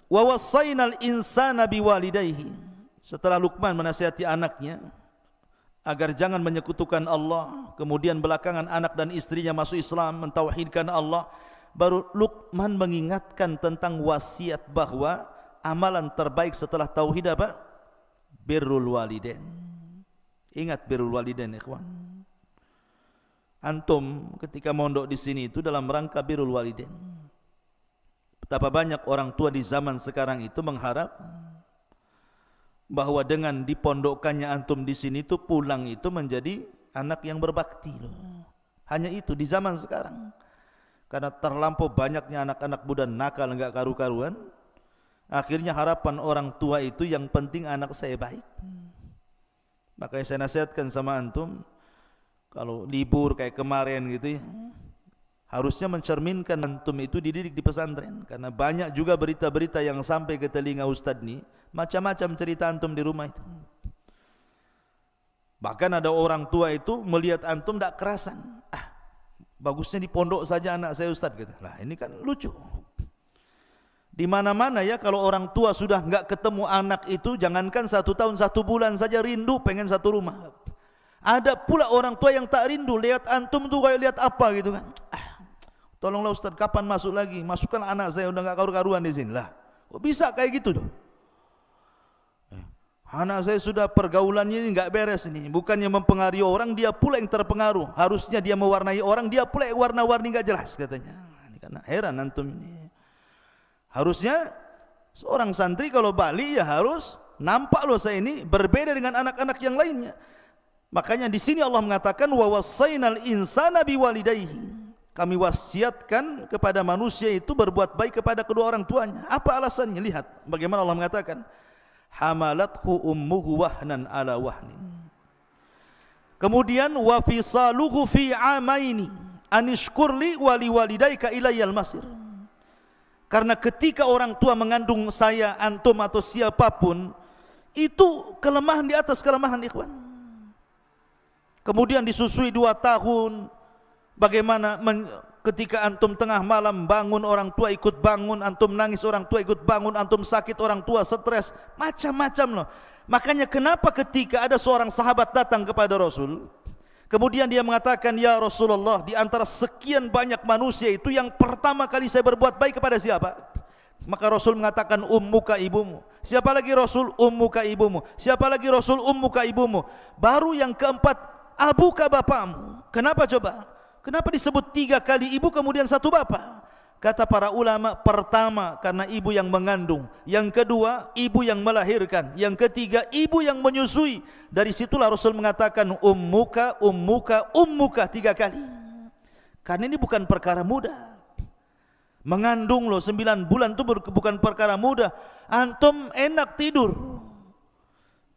wa wassaynal insana biwalidayhi. Setelah Luqman menasihati anaknya, agar jangan menyekutukan Allah, kemudian belakangan anak dan istrinya masuk Islam, mentauhidkan Allah. Baru Luqman mengingatkan tentang wasiat bahwa amalan terbaik setelah tauhid apa? Birrul walidain. Ingat birrul walidain, ikhwan. Antum ketika mondok di sini itu dalam rangka birrul walidain. Betapa banyak orang tua di zaman sekarang itu mengharap bahwa dengan dipondokkannya antum di sini itu pulang itu menjadi anak yang berbakti loh. Hanya itu di zaman sekarang. Karena terlampau banyaknya anak-anak muda nakal enggak karu-karuan. Akhirnya harapan orang tua itu yang penting anak saya baik. Makanya saya nasihatkan sama antum, kalau libur kayak kemarin gitu ya, harusnya mencerminkan antum itu dididik di pesantren. Karena banyak juga berita-berita yang sampai ke telinga ustadz nih, macam-macam cerita antum di rumah itu. Bahkan ada orang tua itu melihat antum tak kerasan. Bagusnya di pondok saja anak saya ustadz gitu. Lah ini kan lucu. Di mana-mana ya kalau orang tua sudah enggak ketemu anak itu, jangankan 1 tahun 1 bulan saja rindu pengen satu rumah. Ada pula orang tua yang tak rindu lihat antum tuh kayak lihat apa gitu kan. Tolonglah Ustaz, kapan masuk lagi? Masukkan anak saya udah enggak karu-karuan di sini. Lah, kok bisa kayak gitu tuh? Anak saya sudah pergaulannya ini enggak beres ini. Bukannya mempengaruhi orang, dia pula yang terpengaruh. Harusnya dia mewarnai orang, dia pula yang warna-warni enggak jelas katanya. Ini kan heran antum ini. Harusnya seorang santri kalau balik ya harus nampak loh saya ini berbeda dengan anak-anak yang lainnya. Makanya di sini Allah mengatakan wa wassaynal insana biwalidayhi. Kami wasiatkan kepada manusia itu berbuat baik kepada kedua orang tuanya. Apa alasannya? Lihat bagaimana Allah mengatakan hamalathu ummuhu wahnan ala wahnin. Kemudian wa fisaluhu fi amaini anishkurli wa liwalidayka ilayyal masir. Karena ketika orang tua mengandung saya, antum atau siapapun, itu kelemahan di atas kelemahan, ikhwan. Kemudian disusui 2 tahun. Bagaimana ketika antum tengah malam bangun, orang tua ikut bangun, antum nangis, orang tua ikut bangun, antum sakit, orang tua stres, macam-macam loh. Makanya kenapa ketika ada seorang sahabat datang kepada Rasul, kemudian dia mengatakan, ya Rasulullah, di antara sekian banyak manusia itu yang pertama kali saya berbuat baik kepada siapa? Maka Rasul mengatakan ummuka ibumu. Siapa lagi Rasul? Ummuka ibumu. Siapa lagi Rasul? Ummuka ibumu. Baru yang keempat, abuka bapakmu. Kenapa coba? Kenapa disebut 3 kali ibu kemudian 1 bapak? Kata para ulama, pertama karena ibu yang mengandung, yang kedua ibu yang melahirkan, yang ketiga ibu yang menyusui. Dari situlah Rasul mengatakan ummuka, ummuka, ummuka 3 kali. Karena ini bukan perkara mudah. Mengandung loh 9 bulan itu bukan perkara mudah. Antum enak tidur,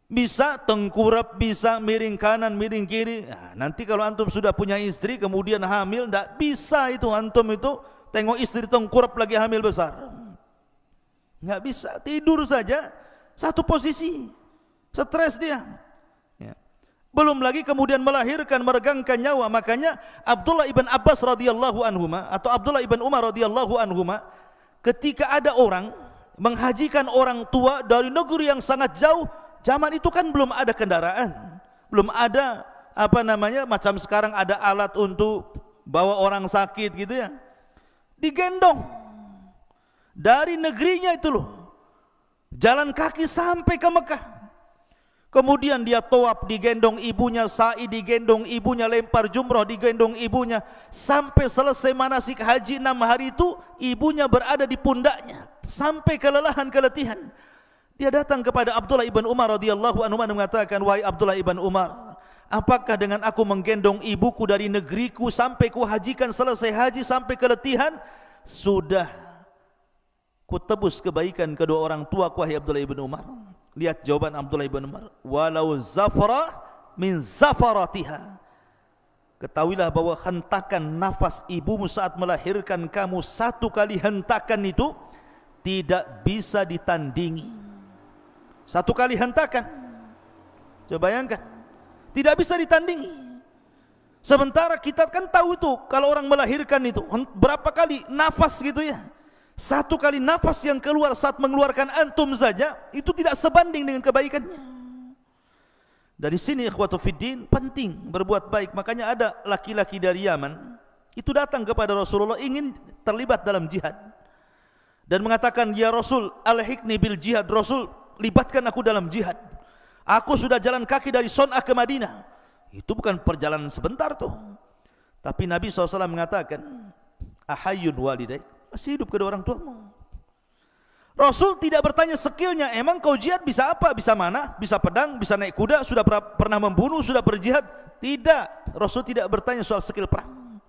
bisa tengkurap, bisa miring kanan, miring kiri. Nah, nanti kalau antum sudah punya istri kemudian hamil, tidak bisa itu antum itu tengok istri tengkurap lagi hamil besar. Nggak bisa, tidur saja satu posisi, stres dia. Ya. Belum lagi kemudian melahirkan, meregangkan nyawa. Makanya Abdullah ibn Abbas radhiyallahu anhuma atau Abdullah ibn Umar radhiyallahu anhuma, ketika ada orang menghajikan orang tua dari negeri yang sangat jauh. Zaman itu kan belum ada kendaraan, belum ada macam sekarang ada alat untuk bawa orang sakit gitu ya. Digendong dari negerinya itu loh, jalan kaki sampai ke Mekah. Kemudian dia tawaf digendong ibunya, sa'i digendong ibunya, lempar jumrah digendong ibunya, sampai selesai manasik haji 6 hari itu ibunya berada di pundaknya sampai kelelahan, keletihan. Dia datang kepada Abdullah ibn Umar radhiyallahu anhu dan mengatakan, wahai Abdullah ibn Umar, apakah dengan aku menggendong ibuku dari negeriku sampai ku hajikan, selesai haji sampai keletihan, sudah ku tebus kebaikan kedua orang tuaku, wahai Abdullah ibn Umar? Lihat jawaban Abdullah ibn Umar, walau zafara min zafaratiha. Ketahuilah bahwa hentakan nafas ibumu saat melahirkan kamu, 1 kali hentakan itu tidak bisa ditandingi. 1 kali hentakan, coba bayangkan, tidak bisa ditandingi. Sementara kita kan tahu itu, kalau orang melahirkan itu berapa kali nafas gitu ya. 1 kali nafas yang keluar saat mengeluarkan antum saja itu tidak sebanding dengan kebaikannya. Dari sini ikhwatu fiddin, penting berbuat baik. Makanya ada laki-laki dari Yaman itu datang kepada Rasulullah ingin terlibat dalam jihad dan mengatakan, ya Rasul, alhiqni bil jihad. Rasul, libatkan aku dalam jihad. Aku sudah jalan kaki dari Son'ah ke Madinah. Itu bukan perjalanan sebentar tuh. Tapi Nabi SAW mengatakan, ahayyun walidaik, masih hidup kedua orang tuamu. Rasul tidak bertanya skillnya, emang kau jihad bisa apa? Bisa mana? Bisa pedang? Bisa naik kuda? Sudah pernah membunuh? Sudah berjihad? Tidak. Rasul tidak bertanya soal skill perang.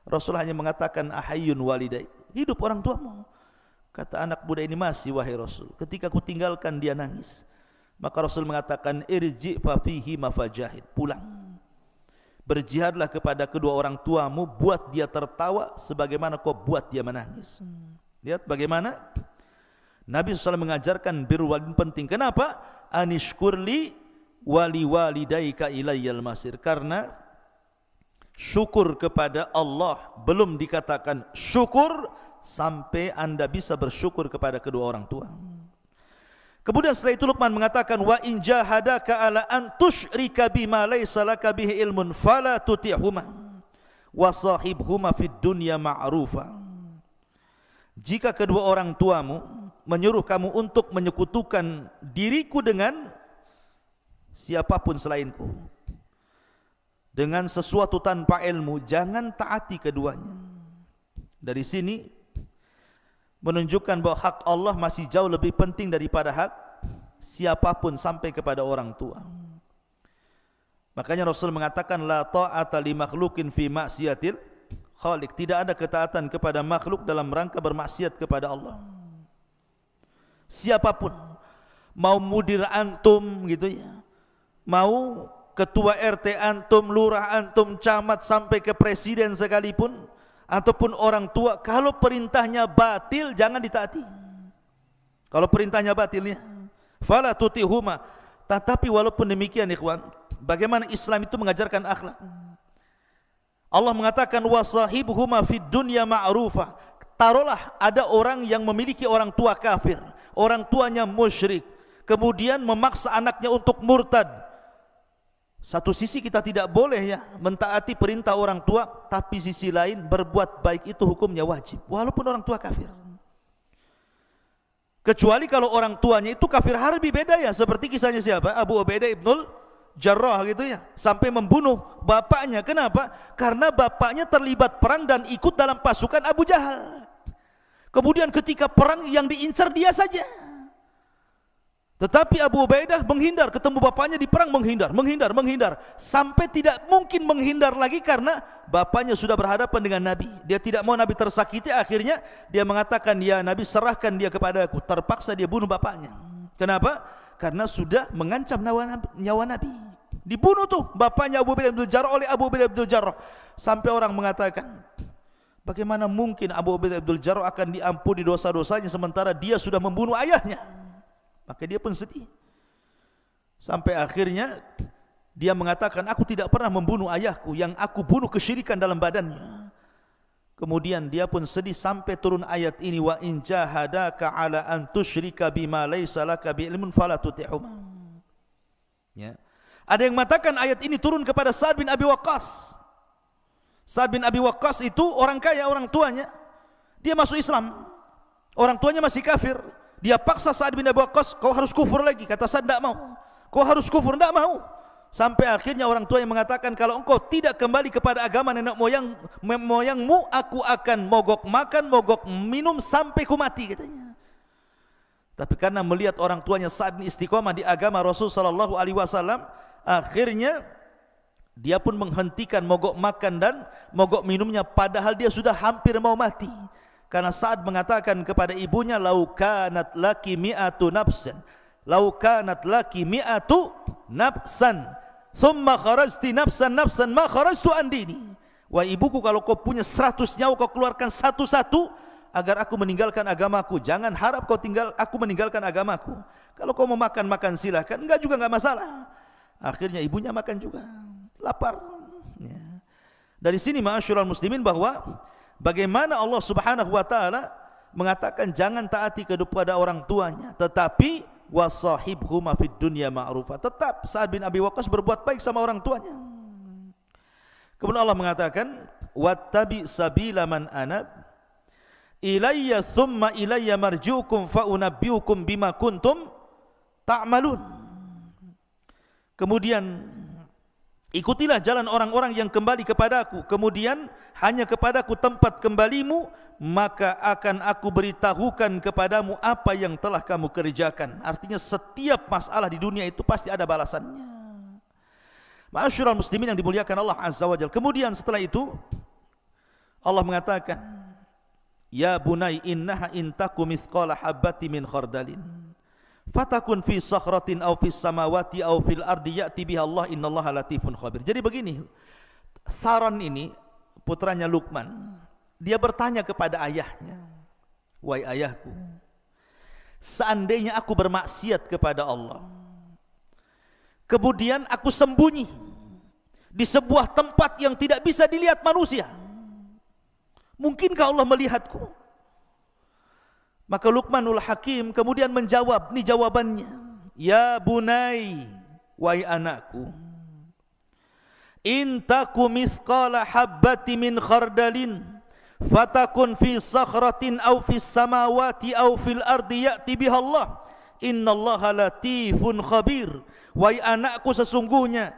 Rasul hanya mengatakan, ahayyun walidaik, hidup orang tuamu. Kata anak muda ini, masih wahai Rasul. Ketika aku tinggalkan dia nangis. Maka Rasul mengatakan, irji fa fihi mafajahid, pulang. Berjihadlah kepada kedua orang tuamu, buat dia tertawa sebagaimana kau buat dia menangis. Lihat bagaimana Nabi SAW mengajarkan birrul walidain penting. Kenapa? Anishkurli wali walidaika ilayyal masir. Karena syukur kepada Allah belum dikatakan syukur sampai anda bisa bersyukur kepada kedua orang tua. Kemudian setelah itu Luqman mengatakan, wa in jahadaka ala an tusyrika bima laysa laka bihi ilmun fala tuti'huma wa sahibhuma fid dunya ma'rufa. Jika kedua orang tuamu menyuruh kamu untuk menyekutukan diriku dengan siapapun selainku, dengan sesuatu tanpa ilmu, jangan taati keduanya. Dari sini menunjukkan bahwa hak Allah masih jauh lebih penting daripada hak siapapun sampai kepada orang tua. Makanya Rasul mengatakan, la ta'ata li makhlukin fi maksiatil khaliq. Tidak ada ketaatan kepada makhluk dalam rangka bermaksiat kepada Allah. Siapapun, mau mudir antum gitu ya, mau ketua RT antum, lurah antum, camat sampai ke presiden sekalipun, ataupun orang tua, kalau perintahnya batil jangan ditaati. Kalau perintahnya batilnya, fala tutihuma. Tetapi walaupun demikian ikhwan, bagaimana Islam itu mengajarkan akhlak. Allah mengatakan, wasahibuhuma fid dunya ma'rufa. Taruhlah ada orang yang memiliki orang tua kafir, orang tuanya musyrik, kemudian memaksa anaknya untuk murtad. Satu sisi kita tidak boleh ya mentaati perintah orang tua, tapi sisi lain berbuat baik itu hukumnya wajib walaupun orang tua kafir. Kecuali kalau orang tuanya itu kafir harbi, beda ya, seperti kisahnya siapa? Abu Ubaidah ibnul Jarrah gitu ya, sampai membunuh bapaknya. Kenapa? Karena bapaknya terlibat perang dan ikut dalam pasukan Abu Jahal. Kemudian ketika perang yang diincar dia saja. Tetapi Abu Ubaidah menghindar, ketemu bapaknya di perang menghindar, sampai tidak mungkin menghindar lagi karena bapaknya sudah berhadapan dengan Nabi. Dia tidak mau Nabi tersakiti, akhirnya dia mengatakan, ya Nabi, serahkan dia kepada aku. Terpaksa dia bunuh bapaknya. Kenapa? Karena sudah mengancam nyawa Nabi. Dibunuh tuh bapaknya Abu Ubaidah bin Jarrah oleh Abu Ubaidah bin Jarrah. Sampai orang mengatakan, bagaimana mungkin Abu Ubaidah bin Jarrah akan diampuni dosa-dosanya sementara dia sudah membunuh ayahnya? Maka dia pun sedih. Sampai akhirnya dia mengatakan, aku tidak pernah membunuh ayahku, yang aku bunuh kesyirikan dalam badannya. Kemudian dia pun sedih sampai turun ayat ini, wa in jahadaka ala an tusyrika bima laysa laka bi ilmun fala tuti'huma. Ya. Ada yang mengatakan ayat ini turun kepada Sa'ad bin Abi Waqqas. Sa'ad bin Abi Waqqas itu orang kaya, orang tuanya dia masuk Islam, orang tuanya masih kafir. Dia paksa Sa'ad bin Abi Waqqas, kau harus kufur lagi. Kata Sa'ad, tidak mau. Kau harus kufur, tidak mau. Sampai akhirnya orang tua yang mengatakan, kalau engkau tidak kembali kepada agama nenek moyangmu, aku akan mogok makan, mogok minum sampai ku mati, katanya. Tapi karena melihat orang tuanya Sa'ad istiqomah di agama Rasul sallallahu alaihi wasallam, akhirnya dia pun menghentikan mogok makan dan mogok minumnya, padahal dia sudah hampir mau mati. Karena Sa'ad mengatakan kepada ibunya, lau kanat laki mi'atu nafsan, lau kanat laki mi'atu nafsan, thumma kharajti nafsan ma kharajtu an dini. Wah ibuku, kalau kau punya 100 nyawa, kau keluarkan satu-satu agar aku meninggalkan agamaku. Jangan harap aku meninggalkan agamaku. Kalau kau mau makan, makan silahkan, enggak juga enggak masalah. Akhirnya ibunya makan juga, lapar. Ya. Dari sini ma'asyiral muslimin, bahwa bagaimana Allah Subhanahu wa taala mengatakan jangan taati kepada orang tuanya, tetapi wa sahibhuma fid dunya ma'rufa. Tetap Sa'ad bin Abi Waqqas berbuat baik sama orang tuanya. Kemudian Allah mengatakan, wattabi sabila man anab ilayya thumma ilayya marji'ukum fa unabbi'ukum bima kuntum ta'malun. Kemudian ikutilah jalan orang-orang yang kembali kepadaku, kemudian hanya kepadaku tempat kembalimu, maka akan aku beritahukan kepadamu apa yang telah kamu kerjakan. Artinya setiap masalah di dunia itu pasti ada balasannya. Ma'asyiral muslimin yang dimuliakan Allah Azza wa Jalla. Kemudian setelah itu Allah mengatakan, ya bunai innaha intaku mithqala habbati min khardalin fatakun fi sakhratin aw fis samawati aw fil ardi ya'ti biha Allah innallaha latifun khabir. Jadi begini, Tharon ini putranya Luqman, dia bertanya kepada ayahnya, wahai ayahku, seandainya aku bermaksiat kepada Allah, kemudian aku sembunyi di sebuah tempat yang tidak bisa dilihat manusia, mungkinkah Allah melihatku? Maka Luqmanul Hakim kemudian menjawab, ini jawabannya, ya bunai, wahai anakku, in taku mithqala habbati min khardalin fatakun fi sakhratin aw fis samawati aw fil ardi ya'ti biha Allah innallaha latifun khabir. Wahai anakku, sesungguhnya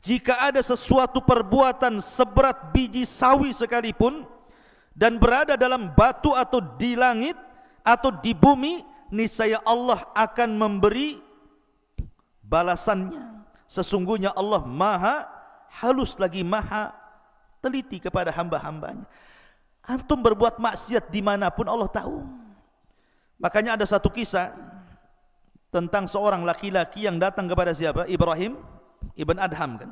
jika ada sesuatu perbuatan seberat biji sawi sekalipun dan berada dalam batu atau di langit atau di bumi, niscaya Allah akan memberi balasannya. Sesungguhnya Allah maha halus lagi maha teliti kepada hamba-hambanya. Antum berbuat maksiat dimanapun Allah tahu. Makanya ada satu kisah tentang seorang laki-laki yang datang kepada siapa? Ibrahim ibn Adham kan.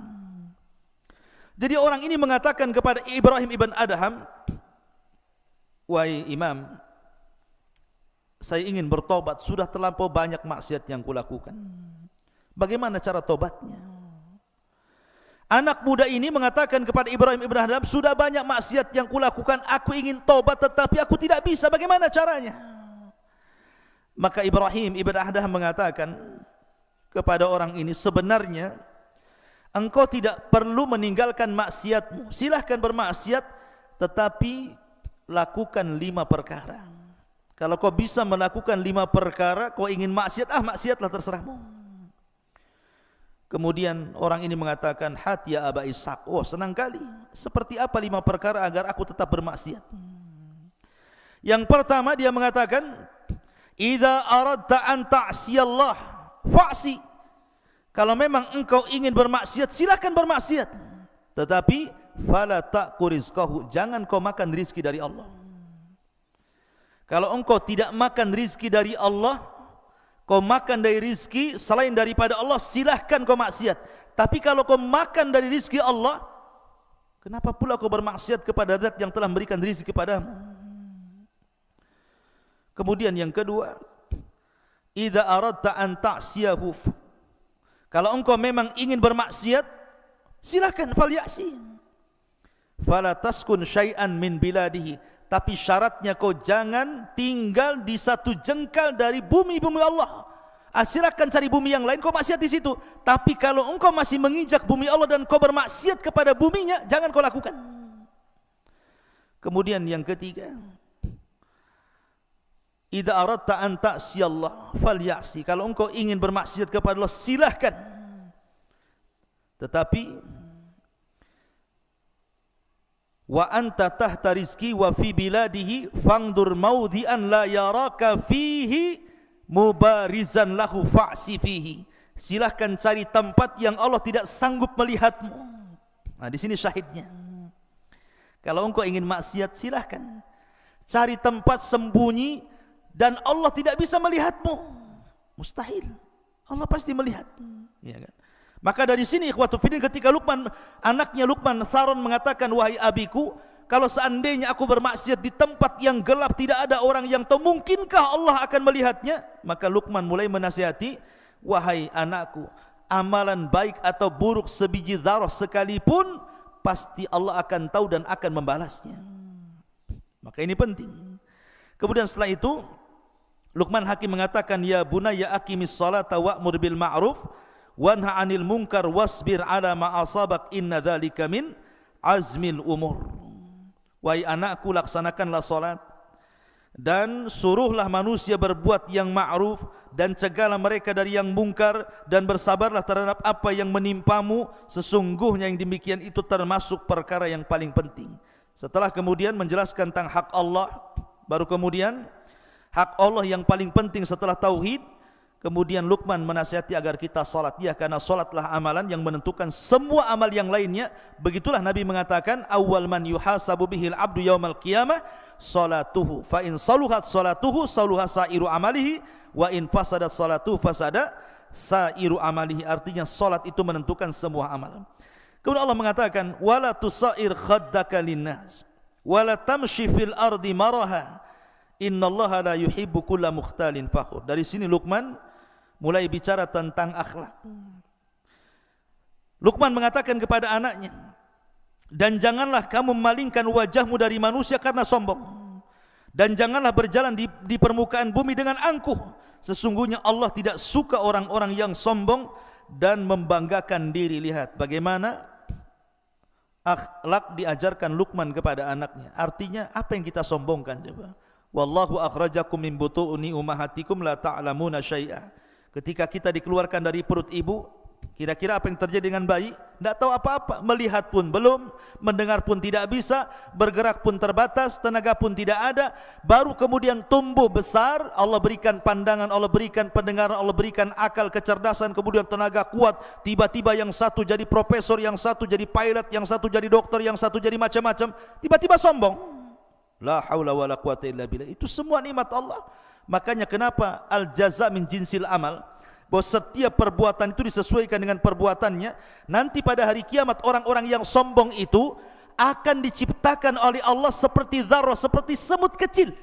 Jadi orang ini mengatakan kepada Ibrahim ibn Adham, wahai imam, saya ingin bertobat, sudah terlampau banyak maksiat yang kulakukan. Bagaimana cara tobatnya? Anak muda ini mengatakan kepada Ibrahim ibn Adham, sudah banyak maksiat yang kulakukan, aku ingin tobat tetapi aku tidak bisa, bagaimana caranya? Maka Ibrahim ibn Adham mengatakan kepada orang ini, sebenarnya engkau tidak perlu meninggalkan maksiatmu, silahkan bermaksiat, tetapi lakukan 5 perkara. Kalau kau bisa melakukan 5 perkara, kau ingin maksiat, maksiatlah, terserahmu. Kemudian orang ini mengatakan, hat ya Aba Ishaq, oh senang kali, seperti apa 5 perkara agar aku tetap bermaksiat? Yang pertama dia mengatakan, idza aradta an ta'siyallah fa'si. Kalau memang engkau ingin bermaksiat, silakan bermaksiat, tetapi fala ta'ku rizqahu, jangan kau makan rizki dari Allah. Kalau engkau tidak makan rizki dari Allah, kau makan dari rizki selain daripada Allah, silahkan kau maksiat. Tapi kalau kau makan dari rizki Allah, kenapa pula kau bermaksiat kepada zat yang telah memberikan rizki kepadamu? Kemudian yang kedua, idza aradta an ta'siyahu, kalau engkau memang ingin bermaksiat, silahkan, falyasi. Fala taskun syai'an min biladihi, tapi syaratnya kau jangan tinggal di satu jengkal dari bumi-bumi Allah. Silakan cari bumi yang lain, kau maksiat di situ. Tapi kalau engkau masih menginjak bumi Allah dan kau bermaksiat kepada buminya, jangan kau lakukan. Kemudian yang ketiga, idza aradta an ta'siyallah falyasi, kalau engkau ingin bermaksiat kepada Allah, silahkan, tetapi wa anta tahta rizki wa fi biladihi fangdur maudhi'an la yaraka fihi mubarizan lahu fa'si fihi. Silahkan cari tempat yang Allah tidak sanggup melihatmu. Nah, di sini syahidnya. Kalau engkau ingin maksiat, silahkan cari tempat sembunyi dan Allah tidak bisa melihatmu. Mustahil, Allah pasti melihat, ya kan? Maka dari sini ikhwatu fiddin, ketika Luqman, anaknya Luqman Tharon mengatakan, wahai abiku, kalau seandainya aku bermaksiat di tempat yang gelap, tidak ada orang yang tahu, mungkinkah Allah akan melihatnya? Maka Luqman mulai menasihati, wahai anakku, amalan baik atau buruk sebiji dzarah sekalipun, pasti Allah akan tahu dan akan membalasnya. Maka ini penting. Kemudian setelah itu Luqman Hakim mengatakan, ya bunayya aqimis salata wa'mur bil ma'ruf wanha 'anil munkar wasbir 'ala ma asabak inna dzalika min azmil umur. Wahai anakku, laksanakanlah salat dan suruhlah manusia berbuat yang ma'ruf dan cegahlah mereka dari yang mungkar dan bersabarlah terhadap apa yang menimpamu, sesungguhnya yang demikian itu termasuk perkara yang paling penting. Setelah kemudian menjelaskan tentang hak Allah, baru kemudian hak Allah yang paling penting setelah tauhid, kemudian Luqman menasihati agar kita salat. Ya, karena salatlah amalan yang menentukan semua amal yang lainnya. Begitulah Nabi mengatakan, awwal man yuhasabu bihil abdu yaumal qiyamah salatuhu, fa in saluhat salatuhu saluha sairu amalihi, wa in fasadat salatuhu fasada sairu amalihi. Artinya salat itu menentukan semua amal. Kemudian Allah mengatakan, wala tusair khaddaka linnas wala tamshi fil ardi maraha innallaha la yuhibbu kulla mukhtalin fakhur. Dari sini Luqman mulai bicara tentang akhlak. Luqman mengatakan kepada anaknya, dan janganlah kamu memalingkan wajahmu dari manusia karena sombong, dan janganlah berjalan di permukaan bumi dengan angkuh. Sesungguhnya Allah tidak suka orang-orang yang sombong dan membanggakan diri. Lihat bagaimana akhlak diajarkan Luqman kepada anaknya. Artinya apa yang kita sombongkan coba? Wallahu akhrajakum min butuni ummahatikum la ta'lamuna syai'a. Ketika kita dikeluarkan dari perut ibu, kira-kira apa yang terjadi dengan bayi? Tidak tahu apa-apa. Melihat pun belum, mendengar pun tidak bisa, bergerak pun terbatas, tenaga pun tidak ada. Baru kemudian tumbuh besar, Allah berikan pandangan, Allah berikan pendengaran, Allah berikan akal, kecerdasan, kemudian tenaga kuat. Tiba-tiba yang satu jadi profesor, yang satu jadi pilot, yang satu jadi dokter, yang satu jadi macam-macam. Tiba-tiba sombong. La haula wala quwata illa billah. Itu semua nikmat Allah. Makanya kenapa al-jaza min jinsil amal, bahwa setiap perbuatan itu disesuaikan dengan perbuatannya. Nanti pada hari kiamat orang-orang yang sombong itu akan diciptakan oleh Allah seperti dzarrah, seperti semut kecil.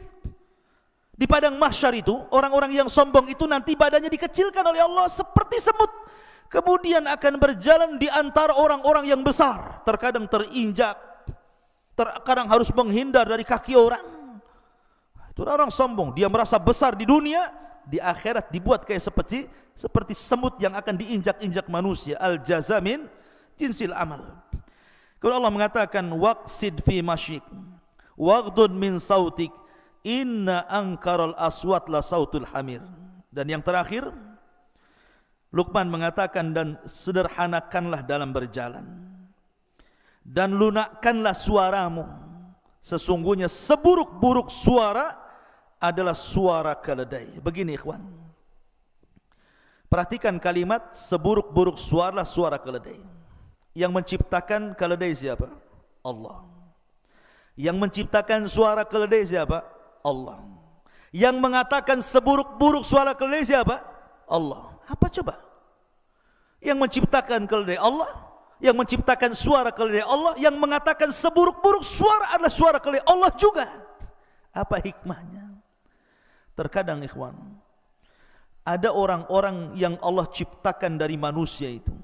Di padang mahsyar itu orang-orang yang sombong itu nanti badannya dikecilkan oleh Allah seperti semut. Kemudian akan berjalan di antara orang-orang yang besar, terkadang terinjak, terkadang harus menghindar dari kaki orang. Itu orang sombong, dia merasa besar di dunia, di akhirat dibuat kayak seperti semut yang akan diinjak-injak manusia. Al-jaza min jinsil amal. Kalau Allah mengatakan waqsid fi masyik waghdud min sautik inna ankaral aswat la sautul hamir. Dan yang terakhir Luqman mengatakan, dan sederhanakanlah dalam berjalan dan lunakkanlah suaramu, sesungguhnya seburuk-buruk suara adalah suara keledai. Begini ikhwan, perhatikan kalimat seburuk-buruk suara, suara keledai. Yang menciptakan keledai siapa? Allah. Yang menciptakan suara keledai siapa? Allah. Yang mengatakan seburuk-buruk suara keledai siapa? Allah. Apa coba? Yang menciptakan keledai Allah, yang menciptakan suara keledai Allah, yang mengatakan seburuk-buruk suara adalah suara keledai Allah juga. Apa hikmahnya? Terkadang ikhwan, ada orang-orang yang Allah ciptakan dari manusia itu,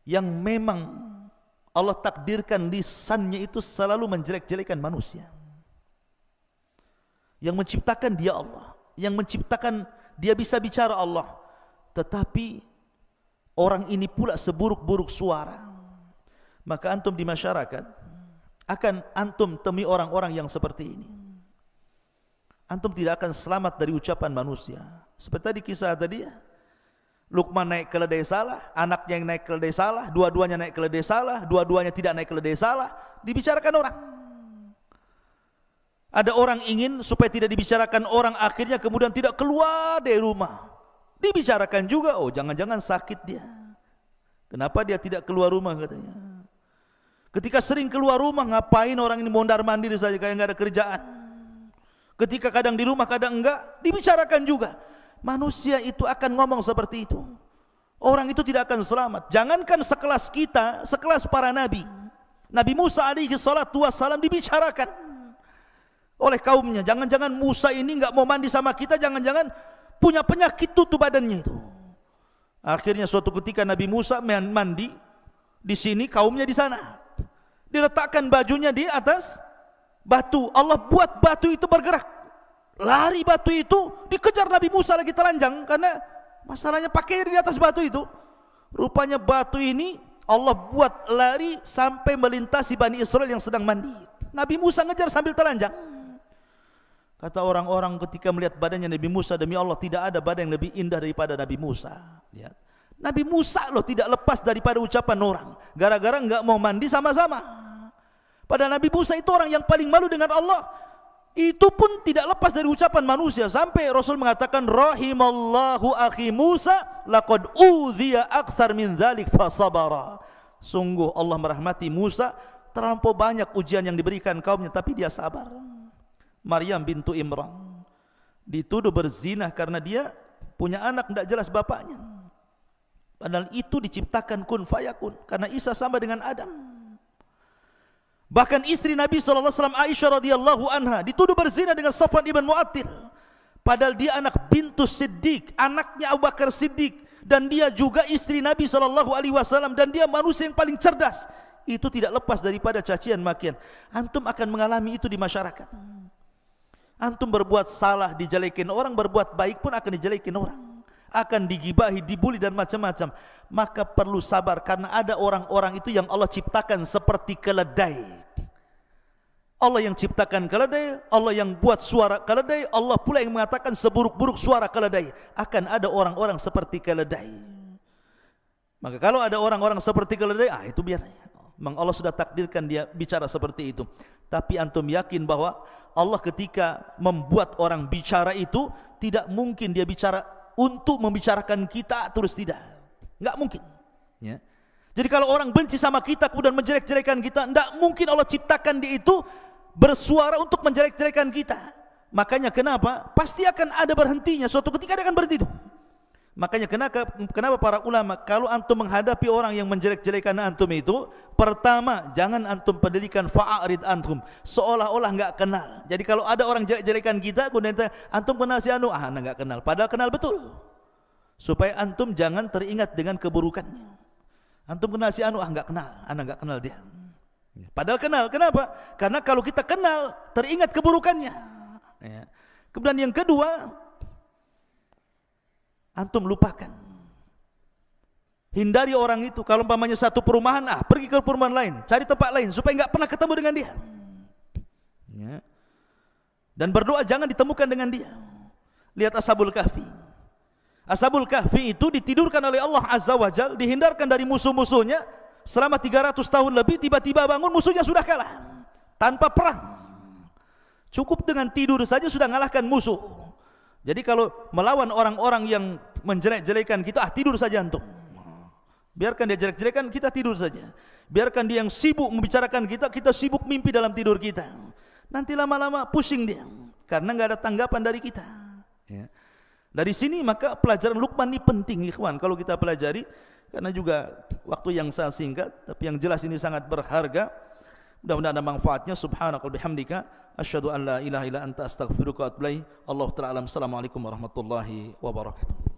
yang memang Allah takdirkan lisannya itu selalu menjelek-jelekan manusia. Yang menciptakan dia Allah, yang menciptakan dia bisa bicara Allah, tetapi orang ini pula seburuk-buruk suara. Maka antum di masyarakat akan antum temui orang-orang yang seperti ini. Antum tidak akan selamat dari ucapan manusia. Seperti tadi kisah tadi ya, Luqman naik keledai salah, anaknya yang naik keledai salah, dua-duanya naik keledai salah, dua-duanya tidak naik keledai salah, dibicarakan orang. Ada orang ingin supaya tidak dibicarakan orang, akhirnya kemudian tidak keluar dari rumah. Dibicarakan juga, oh jangan-jangan sakit dia. Kenapa dia tidak keluar rumah katanya. Ketika sering keluar rumah, ngapain orang ini mondar-mandir saja kayak nggak ada kerjaan. Ketika kadang di rumah, kadang enggak, dibicarakan juga. Manusia itu akan ngomong seperti itu. Orang itu tidak akan selamat. Jangankan sekelas kita, sekelas para nabi. Nabi Musa alaihi salatu wassalam dibicarakan oleh kaumnya. Jangan-jangan Musa ini enggak mau mandi sama kita, jangan-jangan punya penyakit tutup badannya itu. Akhirnya suatu ketika Nabi Musa mandi di sini, kaumnya di sana. Diletakkan bajunya di atas batu. Allah buat batu itu bergerak. lari batu itu, dikejar Nabi Musa lagi telanjang, karena masalahnya pakaian di atas batu itu. Rupanya batu ini Allah buat lari sampai melintasi Bani Israel yang sedang mandi. Nabi Musa ngejar sambil telanjang. Kata orang-orang ketika melihat badannya Nabi Musa, demi Allah tidak ada badan yang lebih indah daripada Nabi Musa. Lihat, Nabi Musa loh tidak lepas daripada ucapan orang, gara-gara enggak mau mandi sama-sama. Padahal Nabi Musa itu orang yang paling malu dengan Allah. Itu pun tidak lepas dari ucapan manusia, sampai Rasul mengatakan rahimallahu akhi Musa laqad udhiya aktsar min dzalik fasabara. Sungguh Allah merahmati Musa, terlampau banyak ujian yang diberikan kaumnya tapi dia sabar. Maryam bintu Imran dituduh berzina karena dia punya anak tidak jelas bapaknya, padahal itu diciptakan kun fayakun, karena Isa sama dengan Adam. Bahkan istri Nabi SAW Aisyah radhiyallahu anha dituduh berzina dengan Safwan ibn Mu'attil, padahal dia anak bintu Siddiq, anaknya Abu Bakar Siddiq, dan dia juga istri Nabi SAW, dan dia manusia yang paling cerdas. Itu tidak lepas daripada cacian makian. Antum akan mengalami itu di masyarakat. Antum berbuat salah dijelekin orang, berbuat baik pun akan dijelekin orang, akan digibahi, dibuli dan macam-macam. Maka perlu sabar, karena ada orang-orang itu yang Allah ciptakan seperti keledai. Allah yang ciptakan keledai, Allah yang buat suara keledai, Allah pula yang mengatakan seburuk-buruk suara keledai. Akan ada orang-orang seperti keledai. Maka kalau ada orang-orang seperti keledai, itu biar. Memang Allah sudah takdirkan dia bicara seperti itu. Tapi antum yakin bahwa Allah ketika membuat orang bicara itu, tidak mungkin dia bicara untuk membicarakan kita terus, tidak. Enggak mungkin. Ya. Jadi kalau orang benci sama kita kemudian menjelek-jelekan kita, enggak mungkin Allah ciptakan dia itu bersuara untuk menjelek-jelekan kita. Makanya kenapa? Pasti akan ada berhentinya, suatu ketika dia akan berhenti itu. Makanya kenapa para ulama, kalau antum menghadapi orang yang menjelek-jelekan antum itu, pertama jangan antum pedulikan, fa'arid antum, seolah-olah enggak kenal. Jadi kalau ada orang jelek-jelekan kita, kemudian antum kenal si anu, enggak kenal, padahal kenal betul. Supaya antum jangan teringat dengan keburukannya. Antum kenal si anu, enggak kenal, enggak kenal dia. Padahal kenal. Kenapa? Karena kalau kita kenal, teringat keburukannya. Ya. Kemudian yang kedua, antum lupakan. Hindari orang itu. Kalau umpamanya satu perumahan, pergi ke perumahan lain, cari tempat lain supaya enggak pernah ketemu dengan dia. Ya. Dan berdoa jangan ditemukan dengan dia. Lihat Ashabul Kahfi. Ashabul Kahfi itu ditidurkan oleh Allah Azza wa Jalla, dihindarkan dari musuh-musuhnya selama 300 tahun lebih. Tiba-tiba bangun, musuhnya sudah kalah tanpa perang. Cukup dengan tidur saja sudah mengalahkan musuh. Jadi kalau melawan orang-orang yang menjelek-jelekan kita, tidur saja antum. Biarkan dia jelek-jelekan, kita tidur saja. Biarkan dia yang sibuk membicarakan kita, kita sibuk mimpi dalam tidur kita. Nanti lama-lama pusing dia, karena enggak ada tanggapan dari kita. Ya. Dari sini maka pelajaran Luqman ini penting, ikhwan, kalau kita pelajari, karena juga waktu yang sangat singkat, tapi yang jelas ini sangat berharga. Mudah-mudahan ada manfaatnya. Subhanakal bihamdika asyhadu an la ilaha illa anta astaghfiruka wa atubu ilaik. Allahu ta'ala alam. Assalamualaikum warahmatullahi wabarakatuh.